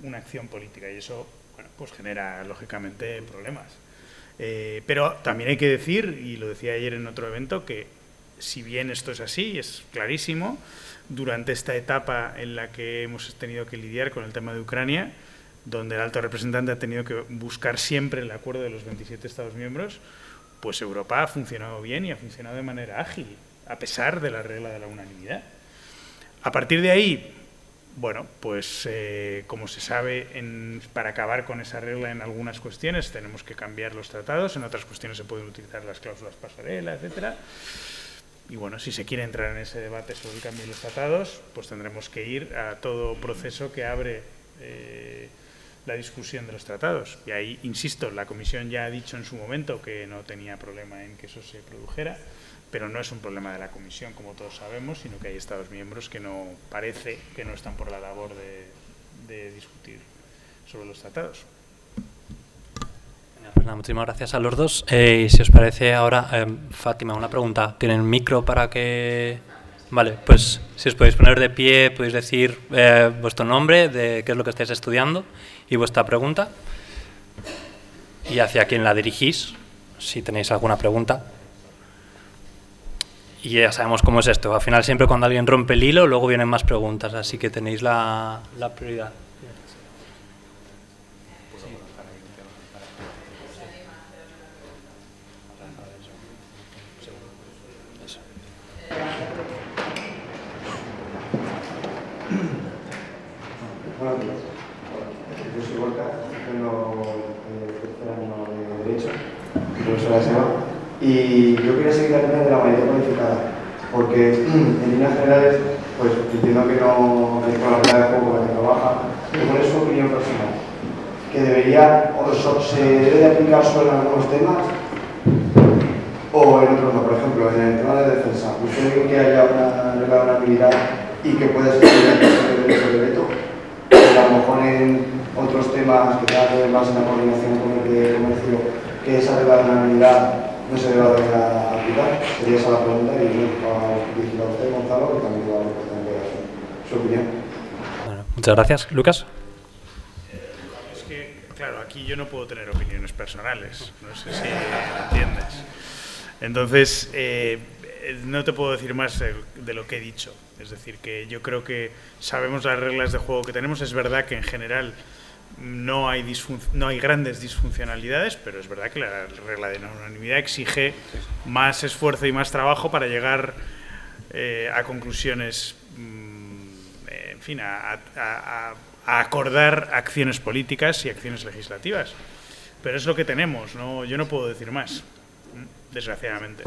una acción política, y eso, bueno, pues genera, lógicamente, problemas. Pero también hay que decir, y lo decía ayer en otro evento, que si bien esto es así, es clarísimo, durante esta etapa en la que hemos tenido que lidiar con el tema de Ucrania, donde el alto representante ha tenido que buscar siempre el acuerdo de los 27 Estados miembros, pues Europa ha funcionado bien y ha funcionado de manera ágil, a pesar de la regla de la unanimidad. A partir de ahí, bueno, pues como se sabe, para acabar con esa regla en algunas cuestiones tenemos que cambiar los tratados, en otras cuestiones se pueden utilizar las cláusulas pasarela, etcétera. Y bueno, si se quiere entrar en ese debate sobre el cambio de los tratados, pues tendremos que ir a todo proceso que abre la discusión de los tratados. Y ahí, insisto, la Comisión ya ha dicho en su momento que no tenía problema en que eso se produjera, pero no es un problema de la Comisión, como todos sabemos, sino que hay Estados miembros que no parece que no están por la labor de discutir sobre los tratados. Pues nada, muchísimas gracias a los dos. Y si os parece ahora, Fátima, una pregunta. ¿Tienen micro para que...? Vale, pues si os podéis poner de pie, podéis decir vuestro nombre, de qué es lo que estáis estudiando y vuestra pregunta. Y hacia quién la dirigís, si tenéis alguna pregunta. Y ya sabemos cómo es esto. Al final, siempre cuando alguien rompe el hilo, luego vienen más preguntas. Así que tenéis la prioridad. Buenos días. Yo soy Gorka, tengo tercer año de Derecho, profesora de SEMA, y yo quería seguir la línea de la mayoría cualificada, porque en líneas generales, pues entiendo que no hay con la regla de juego con la que trabaja, pero ¿cuál es su opinión personal? ¿Que debería, o se debe de aplicar solo en algunos temas o en otros no? Por ejemplo, en el tema de defensa, ¿usted cree que haya una regla de unanimidad y que pueda ser el derecho de veto? A lo mejor en otros temas que tengan que ver más en la coordinación con el de comercio, que esa regla de unanimidad no se deba de aplicar. Sería esa la pregunta, y yo dirigido a usted, Gonzalo, que también va a dar su opinión. Bueno, muchas gracias. Lucas. Es que, claro, aquí yo no puedo tener opiniones personales, no sé si lo entiendes. Entonces, no te puedo decir más de lo que he dicho. Es decir, que yo creo que sabemos las reglas de juego que tenemos. Es verdad que en general no hay grandes disfuncionalidades, pero es verdad que la regla de la unanimidad exige más esfuerzo y más trabajo para llegar a conclusiones, en fin, a acordar acciones políticas y acciones legislativas. Pero es lo que tenemos, ¿no? Yo no puedo decir más, desgraciadamente.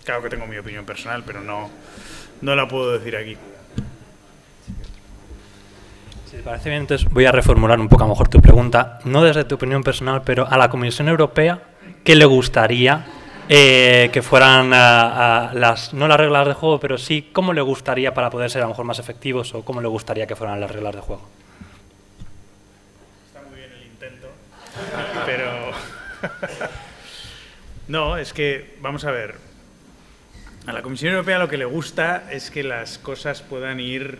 Claro que tengo mi opinión personal, pero no la puedo decir aquí. Si te parece bien, entonces voy a reformular un poco a lo mejor tu pregunta, no desde tu opinión personal, pero a la Comisión Europea, ¿qué le gustaría que fueran no las reglas de juego, pero sí cómo le gustaría para poder ser a lo mejor más efectivos, o cómo le gustaría que fueran las reglas de juego? Está muy bien el intento, pero no, es que, vamos a ver, a la Comisión Europea lo que le gusta es que las cosas puedan ir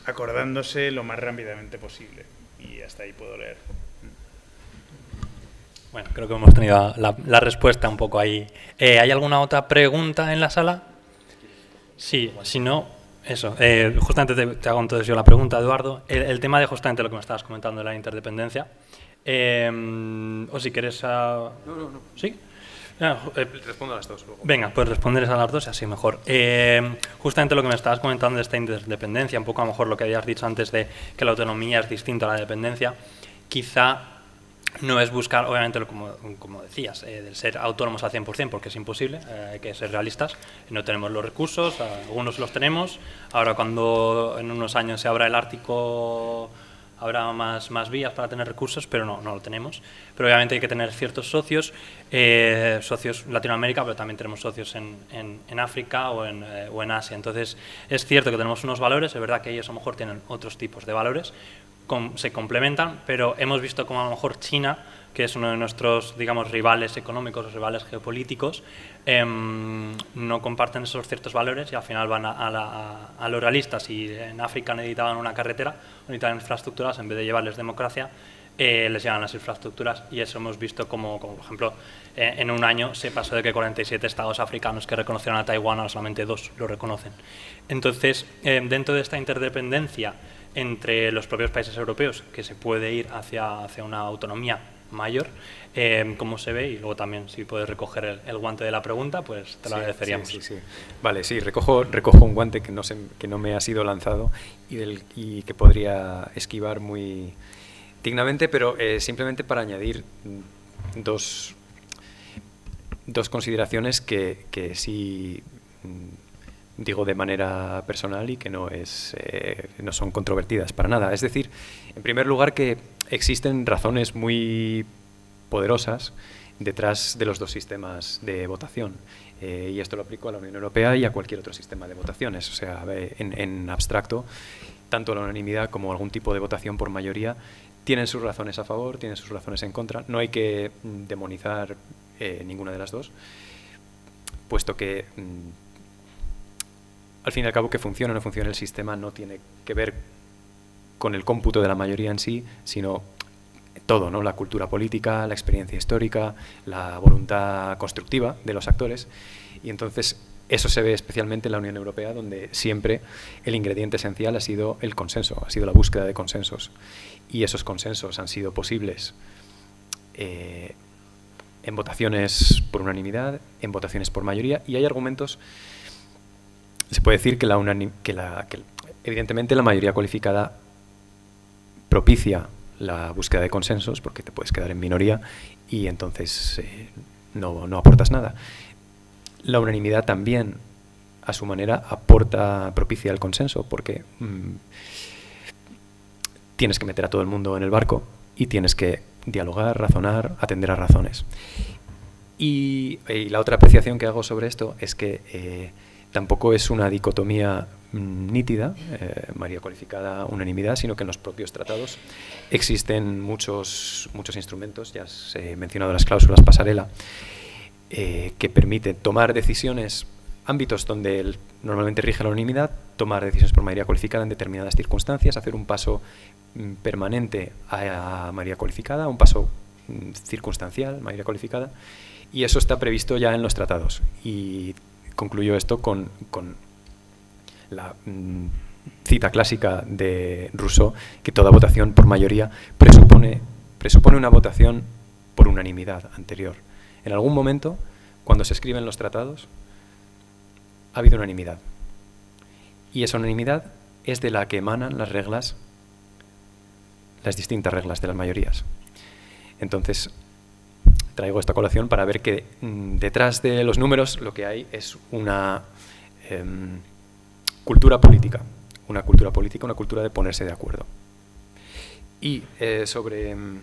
acordándose lo más rápidamente posible, y hasta ahí puedo leer. Bueno, creo que hemos tenido la respuesta un poco ahí. ¿Hay alguna otra pregunta en la sala? Sí, si no, eso. Justamente te hago entonces yo la pregunta, Eduardo. El tema de justamente lo que me estabas comentando de la interdependencia. O si quieres... No. ¿Sí? Respondo a las dos luego. Venga, pues responderes a las dos y así mejor. Justamente lo que me estabas comentando de esta interdependencia, un poco a lo mejor lo que habías dicho antes de que la autonomía es distinta a la dependencia, quizá no es buscar, obviamente, como decías, del ser autónomos al 100%, porque es imposible, hay que ser realistas, no tenemos los recursos, algunos los tenemos, ahora cuando en unos años se abra el Ártico habrá más vías para tener recursos, pero no lo tenemos. Pero obviamente hay que tener ciertos socios en Latinoamérica, pero también tenemos socios en África o en Asia. Entonces, es cierto que tenemos unos valores, es verdad que ellos a lo mejor tienen otros tipos de valores, se complementan, pero hemos visto como a lo mejor China, que es uno de nuestros, digamos, rivales económicos, rivales geopolíticos, no comparten esos ciertos valores y al final van a los realistas. Si en África necesitaban una carretera, necesitaban infraestructuras, en vez de llevarles democracia, les llevan las infraestructuras, y eso hemos visto como por ejemplo, en un año se pasó de que 47 estados africanos que reconocieron a Taiwán a solamente 2 lo reconocen. Entonces, dentro de esta interdependencia entre los propios países europeos, que se puede ir hacia una autonomía mayor, ¿cómo se ve? Y luego también, si puedes recoger el guante de la pregunta, pues te lo agradeceríamos. Sí. Vale, sí, recojo un guante que no me ha sido lanzado y que podría esquivar muy dignamente, pero simplemente para añadir dos consideraciones que sí digo de manera personal y que no son controvertidas para nada. Es decir, en primer lugar, que existen razones muy poderosas detrás de los dos sistemas de votación. Y esto lo aplico a la Unión Europea y a cualquier otro sistema de votaciones. O sea, en abstracto, tanto la unanimidad como algún tipo de votación por mayoría tienen sus razones a favor, tienen sus razones en contra. No hay que demonizar ninguna de las dos, puesto que al fin y al cabo, que funcione o no funcione el sistema no tiene que ver con el cómputo de la mayoría en sí, sino todo, ¿no? La cultura política, la experiencia histórica, la voluntad constructiva de los actores. Y entonces eso se ve especialmente en la Unión Europea, donde siempre el ingrediente esencial ha sido el consenso, ha sido la búsqueda de consensos. Y esos consensos han sido posibles en votaciones por unanimidad, en votaciones por mayoría, y hay argumentos. Se puede decir que evidentemente la mayoría cualificada propicia la búsqueda de consensos, porque te puedes quedar en minoría y entonces no aportas nada. La unanimidad también, a su manera, propicia el consenso, porque tienes que meter a todo el mundo en el barco y tienes que dialogar, razonar, atender a razones. Y la otra apreciación que hago sobre esto es que tampoco es una dicotomía nítida, mayoría cualificada, unanimidad, sino que en los propios tratados existen muchos instrumentos, ya os he mencionado las cláusulas pasarela, que permiten tomar decisiones, ámbitos donde normalmente rige la unanimidad, tomar decisiones por mayoría cualificada en determinadas circunstancias, hacer un paso permanente a mayoría cualificada, un paso circunstancial, mayoría cualificada, y eso está previsto ya en los tratados. Y concluyo esto con la cita clásica de Rousseau, que toda votación por mayoría presupone una votación por unanimidad anterior. En algún momento, cuando se escriben los tratados, ha habido unanimidad. Y esa unanimidad es de la que emanan las reglas, las distintas reglas de las mayorías. Entonces, traigo esta colación para ver que detrás de los números lo que hay es una cultura política, una cultura de ponerse de acuerdo. Y sobre el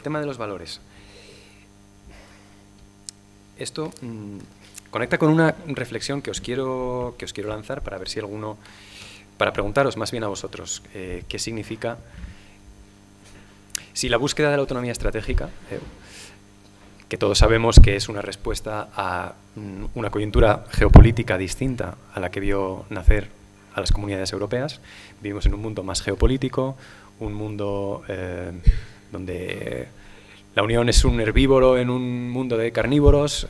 tema de los valores, esto conecta con una reflexión que os quiero lanzar para ver si alguno, para preguntaros más bien a vosotros qué significa, si la búsqueda de la autonomía estratégica, que todos sabemos que es una respuesta a una coyuntura geopolítica distinta a la que vio nacer a las comunidades europeas. Vivimos en un mundo más geopolítico, un mundo donde la Unión es un herbívoro en un mundo de carnívoros.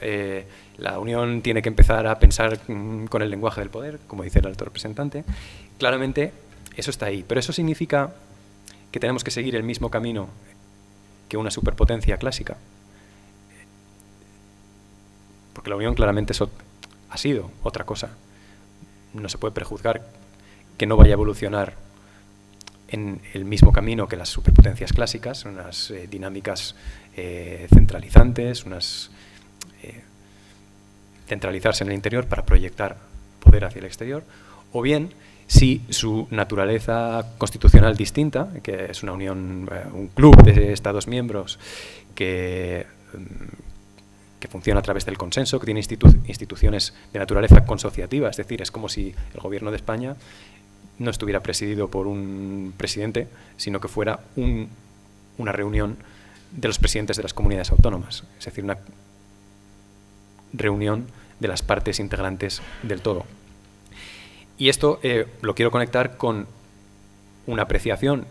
La Unión tiene que empezar a pensar con el lenguaje del poder, como dice el alto representante. Claramente eso está ahí, pero eso significa que tenemos que seguir el mismo camino que una superpotencia clásica. Porque la Unión claramente ha sido otra cosa. No se puede prejuzgar que no vaya a evolucionar en el mismo camino que las superpotencias clásicas, unas dinámicas centralizantes, centralizarse en el interior para proyectar poder hacia el exterior, o bien si su naturaleza constitucional distinta, que es una unión, un club de Estados miembros que funciona a través del consenso, que tiene instituciones de naturaleza consociativa, es decir, es como si el gobierno de España no estuviera presidido por un presidente, sino que fuera una reunión de los presidentes de las comunidades autónomas, es decir, una reunión de las partes integrantes del todo. Y esto lo quiero conectar con una apreciación,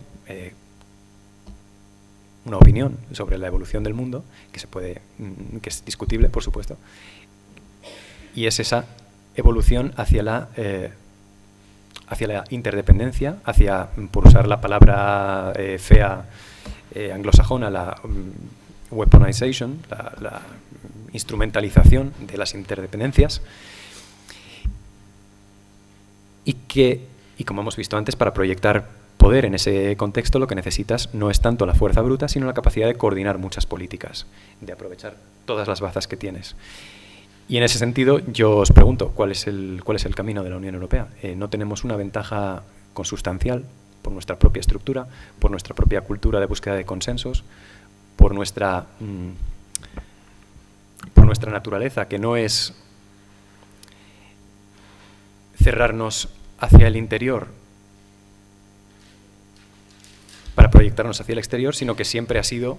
una opinión sobre la evolución del mundo, que es discutible, por supuesto, y es esa evolución hacia la interdependencia, hacia, por usar la palabra fea anglosajona, la weaponization, la instrumentalización de las interdependencias, y como hemos visto antes, para proyectar poder en ese contexto lo que necesitas no es tanto la fuerza bruta, sino la capacidad de coordinar muchas políticas, de aprovechar todas las bazas que tienes. Y en ese sentido yo os pregunto, ¿cuál es el camino de la Unión Europea? ¿No tenemos una ventaja consustancial por nuestra propia estructura, por nuestra propia cultura de búsqueda de consensos, por nuestra naturaleza, que no es cerrarnos hacia el interior para proyectarnos hacia el exterior, sino que siempre ha sido,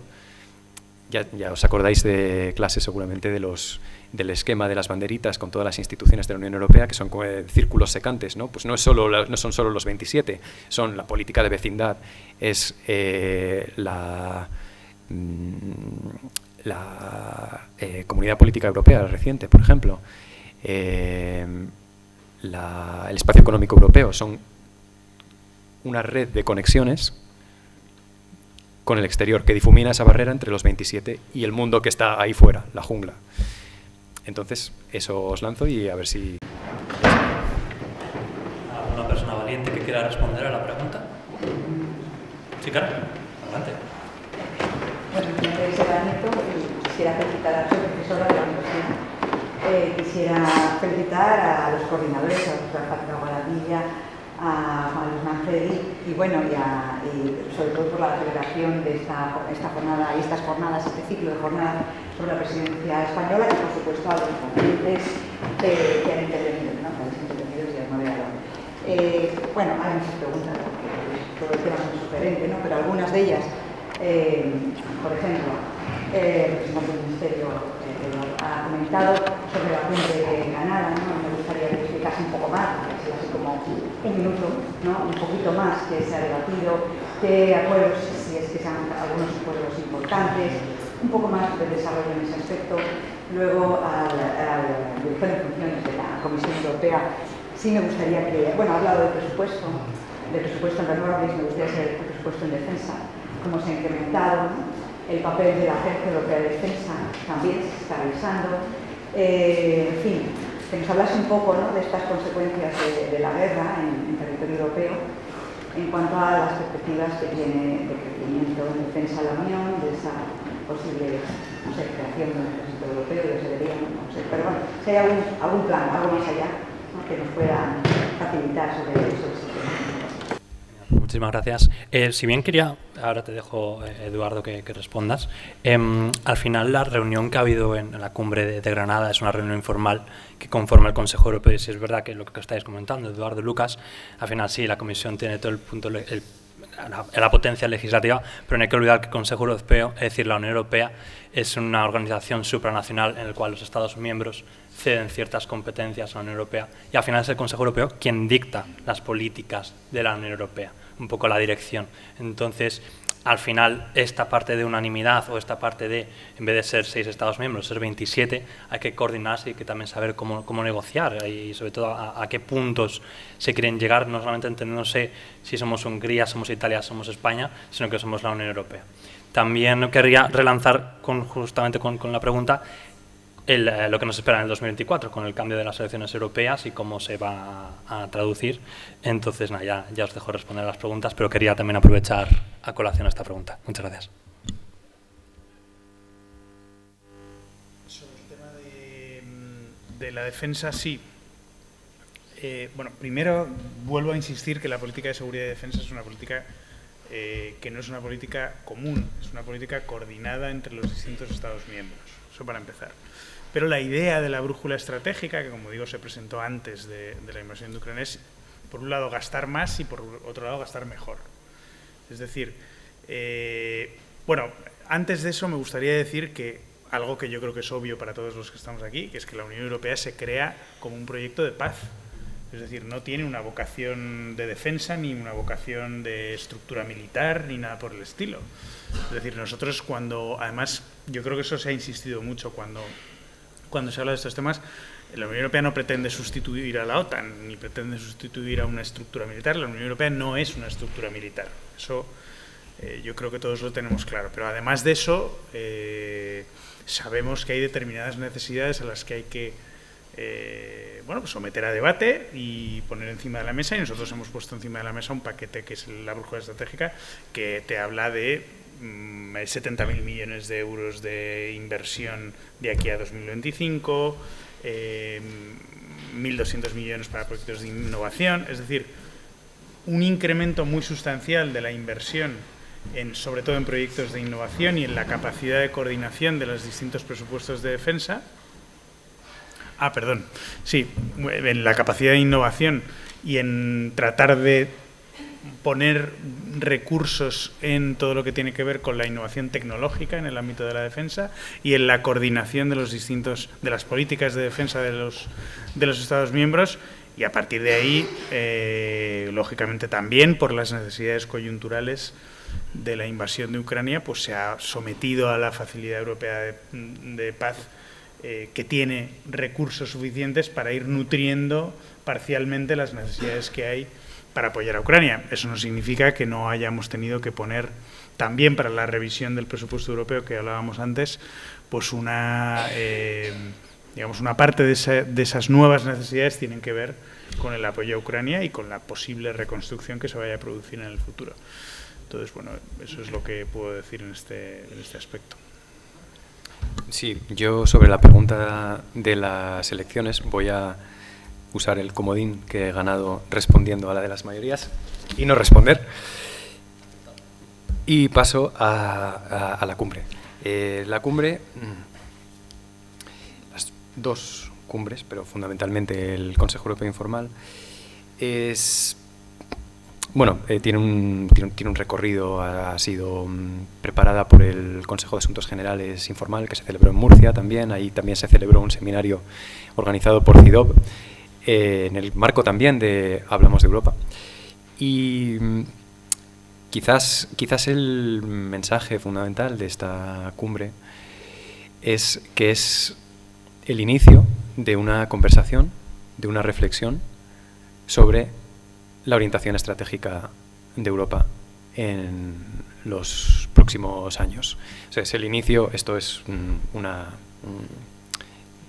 ya os acordáis de clases seguramente del esquema de las banderitas con todas las instituciones de la Unión Europea, que son como círculos secantes, ¿no? Pues no son solo los 27, son la política de vecindad, es la Comunidad Política Europea reciente, por ejemplo, el Espacio Económico Europeo, son una red de conexiones con el exterior, que difumina esa barrera entre los 27 y el mundo que está ahí fuera, la jungla. Entonces, eso os lanzo y a ver si... ¿Alguna persona valiente que quiera responder a la pregunta? Sí, claro, adelante. Bueno, mi nombre es Eva Nieto y quisiera felicitar a su profesora de la universidad. Quisiera felicitar a los coordinadores, a José Patricia Guadalilla, a Juan Luis Manfredi y bueno, y sobre todo por la celebración de esta jornada y estas jornadas, este ciclo de jornadas sobre la presidencia española, y por supuesto a los ponentes que han intervenido, ¿no? A los intervenidos y al moderador. Bueno, hay muchas preguntas porque todo el tema es muy sugerente, ¿no? Pero algunas de ellas, por ejemplo, el representante del Ministerio ha comentado sobre la cumbre de Granada, ¿no? Me gustaría que explicase un poco más, así como un minuto, ¿no? Un poquito más, que se ha debatido, qué acuerdos, si es que sean algunos acuerdos importantes, un poco más de desarrollo en ese aspecto. Luego, al director de funciones de la Comisión Europea, sí me gustaría que, bueno, ha hablado de presupuesto en renovables, me gustaría saber el presupuesto en defensa, cómo se ha incrementado, ¿no? El papel de la Agencia Europea de Defensa también se está revisando, en fin, que nos hablase un poco, ¿no?, de estas consecuencias de la guerra en territorio europeo en cuanto a las perspectivas que tiene de crecimiento en defensa de la Unión, de esa posible, no sé, creación de un ejército europeo, de ese debería, no sé, pero bueno, si hay algún plan, algo más allá, ¿no?, que nos pueda facilitar sobre eso. Muchísimas gracias. Si bien quería, ahora te dejo, Eduardo, que respondas. Al final, la reunión que ha habido en la cumbre de Granada es una reunión informal que conforma el Consejo Europeo. Y si es verdad que lo que estáis comentando, Eduardo, Lucas, al final sí, la Comisión tiene todo el punto, la potencia legislativa, pero no hay que olvidar que el Consejo Europeo, es decir, la Unión Europea, es una organización supranacional en la cual los Estados miembros ceden ciertas competencias a la Unión Europea y al final es el Consejo Europeo quien dicta las políticas de la Unión Europea, un poco la dirección. Entonces, al final, esta parte de unanimidad o esta parte de, en vez de ser 6 Estados miembros, ser 27, hay que coordinarse y que también saber cómo negociar y sobre todo a qué puntos se quieren llegar, no solamente entendiéndose si somos Hungría, somos Italia, somos España, sino que somos la Unión Europea. También querría relanzar justamente con la pregunta lo que nos espera en el 2024 con el cambio de las elecciones europeas y cómo se va a traducir. Entonces, nada, ya os dejo responder a las preguntas, pero quería también aprovechar a colación esta pregunta. Muchas gracias. Sobre el tema de la defensa, sí. Bueno, primero vuelvo a insistir que la política de seguridad y defensa es una política que no es una política común, es una política coordinada entre los distintos Estados miembros. Eso para empezar. Pero la idea de la brújula estratégica, que como digo se presentó antes de la invasión de Ucrania, es por un lado gastar más y por otro lado gastar mejor. Es decir, bueno, antes de eso me gustaría decir que algo que yo creo que es obvio para todos los que estamos aquí, que es que la Unión Europea se crea como un proyecto de paz. Es decir, no tiene una vocación de defensa, ni una vocación de estructura militar, ni nada por el estilo. Es decir, nosotros cuando, además, yo creo que eso se ha insistido mucho cuando se habla de estos temas, la Unión Europea no pretende sustituir a la OTAN, ni pretende sustituir a una estructura militar. La Unión Europea no es una estructura militar. Eso yo creo que todos lo tenemos claro. Pero además de eso, sabemos que hay determinadas necesidades a las que hay que bueno, pues someter a debate y poner encima de la mesa, y nosotros hemos puesto encima de la mesa un paquete que es la brújula estratégica, que te habla de 70.000 millones de euros de inversión de aquí a 2025, 1.200 millones para proyectos de innovación, es decir, un incremento muy sustancial de la inversión, sobre todo en proyectos de innovación y en la capacidad de coordinación de los distintos presupuestos de defensa. Sí, en la capacidad de innovación y en tratar de poner recursos en todo lo que tiene que ver con la innovación tecnológica en el ámbito de la defensa y en la coordinación de las políticas de defensa de los Estados miembros, y a partir de ahí, lógicamente también por las necesidades coyunturales de la invasión de Ucrania, pues se ha sometido a la Facilidad Europea de Paz, que tiene recursos suficientes para ir nutriendo parcialmente las necesidades que hay para apoyar a Ucrania. Eso no significa que no hayamos tenido que poner también para la revisión del presupuesto europeo que hablábamos antes, pues digamos una parte de esas nuevas necesidades tienen que ver con el apoyo a Ucrania y con la posible reconstrucción que se vaya a producir en el futuro. Entonces, bueno, eso es lo que puedo decir en este aspecto. Sí, yo sobre la pregunta de las elecciones voy a usar el comodín que he ganado respondiendo a la de las mayorías y no responder. Y paso a la cumbre. La cumbre, las dos cumbres, pero fundamentalmente el Consejo Europeo Informal, tiene un recorrido, ha sido preparada por el Consejo de Asuntos Generales Informal, que se celebró en Murcia también. Ahí también se celebró un seminario organizado por CIDOB, en el marco también de Hablamos de Europa. Y quizás el mensaje fundamental de esta cumbre es que es el inicio de una conversación, de una reflexión sobre la orientación estratégica de Europa en los próximos años. O sea, es el inicio, esto es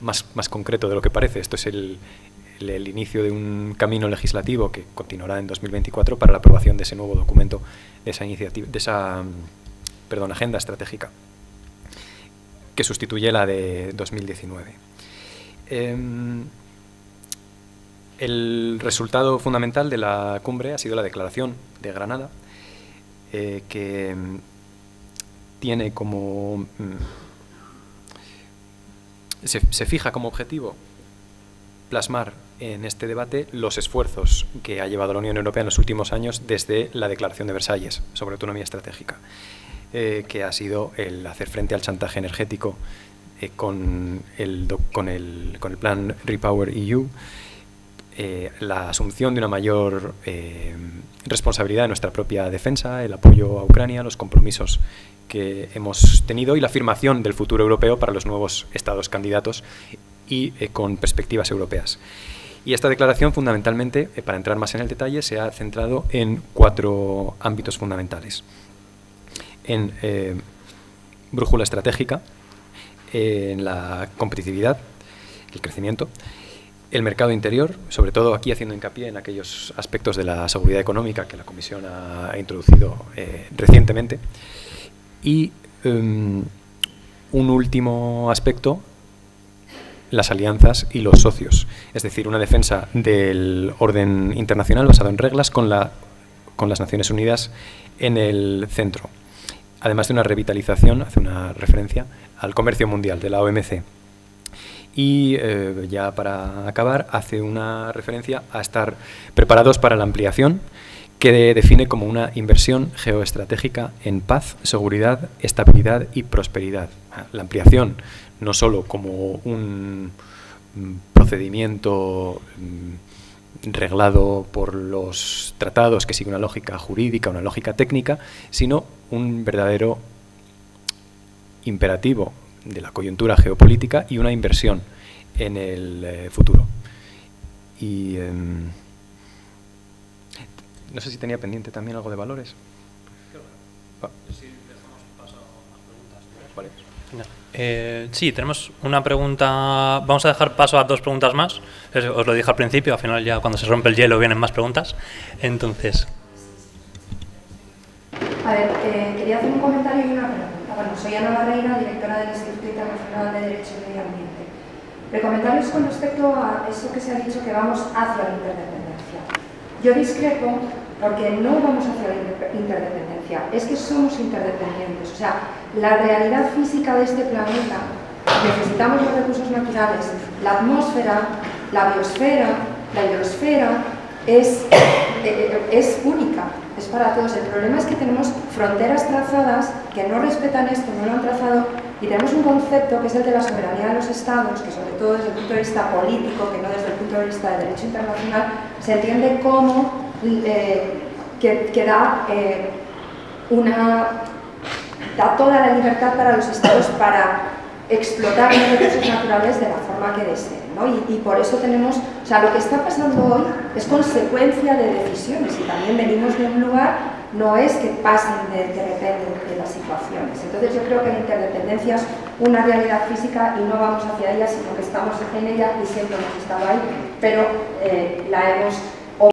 más concreto de lo que parece, esto es el inicio de un camino legislativo que continuará en 2024 para la aprobación de ese nuevo documento, de esa iniciativa, de esa agenda estratégica, que sustituye la de 2019. El resultado fundamental de la cumbre ha sido la Declaración de Granada, que tiene como se fija como objetivo plasmar en este debate los esfuerzos que ha llevado la Unión Europea en los últimos años desde la Declaración de Versalles sobre autonomía estratégica, que ha sido el hacer frente al chantaje energético con el plan REPowerEU, la asunción de una mayor responsabilidad en nuestra propia defensa, el apoyo a Ucrania, los compromisos que hemos tenido y la afirmación del futuro europeo para los nuevos estados candidatos y con perspectivas europeas. Y esta declaración, fundamentalmente, para entrar más en el detalle, se ha centrado en 4 ámbitos fundamentales. En brújula estratégica, en la competitividad, el crecimiento, el mercado interior, sobre todo aquí haciendo hincapié en aquellos aspectos de la seguridad económica que la Comisión ha introducido recientemente, y un último aspecto, las alianzas y los socios, es decir, una defensa del orden internacional basado en reglas con las Naciones Unidas en el centro, además de una revitalización, hace una referencia al comercio mundial de la OMC. Y ya para acabar, hace una referencia a estar preparados para la ampliación, que define como una inversión geoestratégica en paz, seguridad, estabilidad y prosperidad. La ampliación no solo como un procedimiento reglado por los tratados que sigue una lógica jurídica, una lógica técnica, sino un verdadero imperativo de la coyuntura geopolítica y una inversión en el futuro. Y no sé si tenía pendiente también algo de valores. Vale. Sí, tenemos una pregunta. Vamos a dejar paso a 2 preguntas más. Os lo dije al principio, al final ya cuando se rompe el hielo vienen más preguntas. Entonces. A ver, quería hacer un comentario y una pregunta. Bueno, soy Ana Barreira, directora del Instituto Internacional de Derecho y Medio Ambiente. El comentario es con respecto a eso que se ha dicho, que vamos hacia la interdependencia. Yo discrepo porque no vamos hacia la interdependencia, es que somos interdependientes. O sea, la realidad física de este planeta, necesitamos los recursos naturales, la atmósfera, la biosfera, la hidrosfera, es única, es para todos. El problema es que tenemos fronteras trazadas que no respetan esto, no lo han trazado, y tenemos un concepto que es el de la soberanía de los estados, que sobre todo desde el punto de vista político, que no desde el punto de vista del derecho internacional, se entiende como que da toda la libertad para los estados para explotar los recursos naturales de la forma que deseen, ¿no? Y por eso tenemos, o sea, lo que está pasando hoy es consecuencia de decisiones, y también venimos de un lugar, no es que pasen de repente de las situaciones. Entonces yo creo que la interdependencia es una realidad física y no vamos hacia ella, sino que estamos en ella y siempre hemos estado ahí, pero la hemos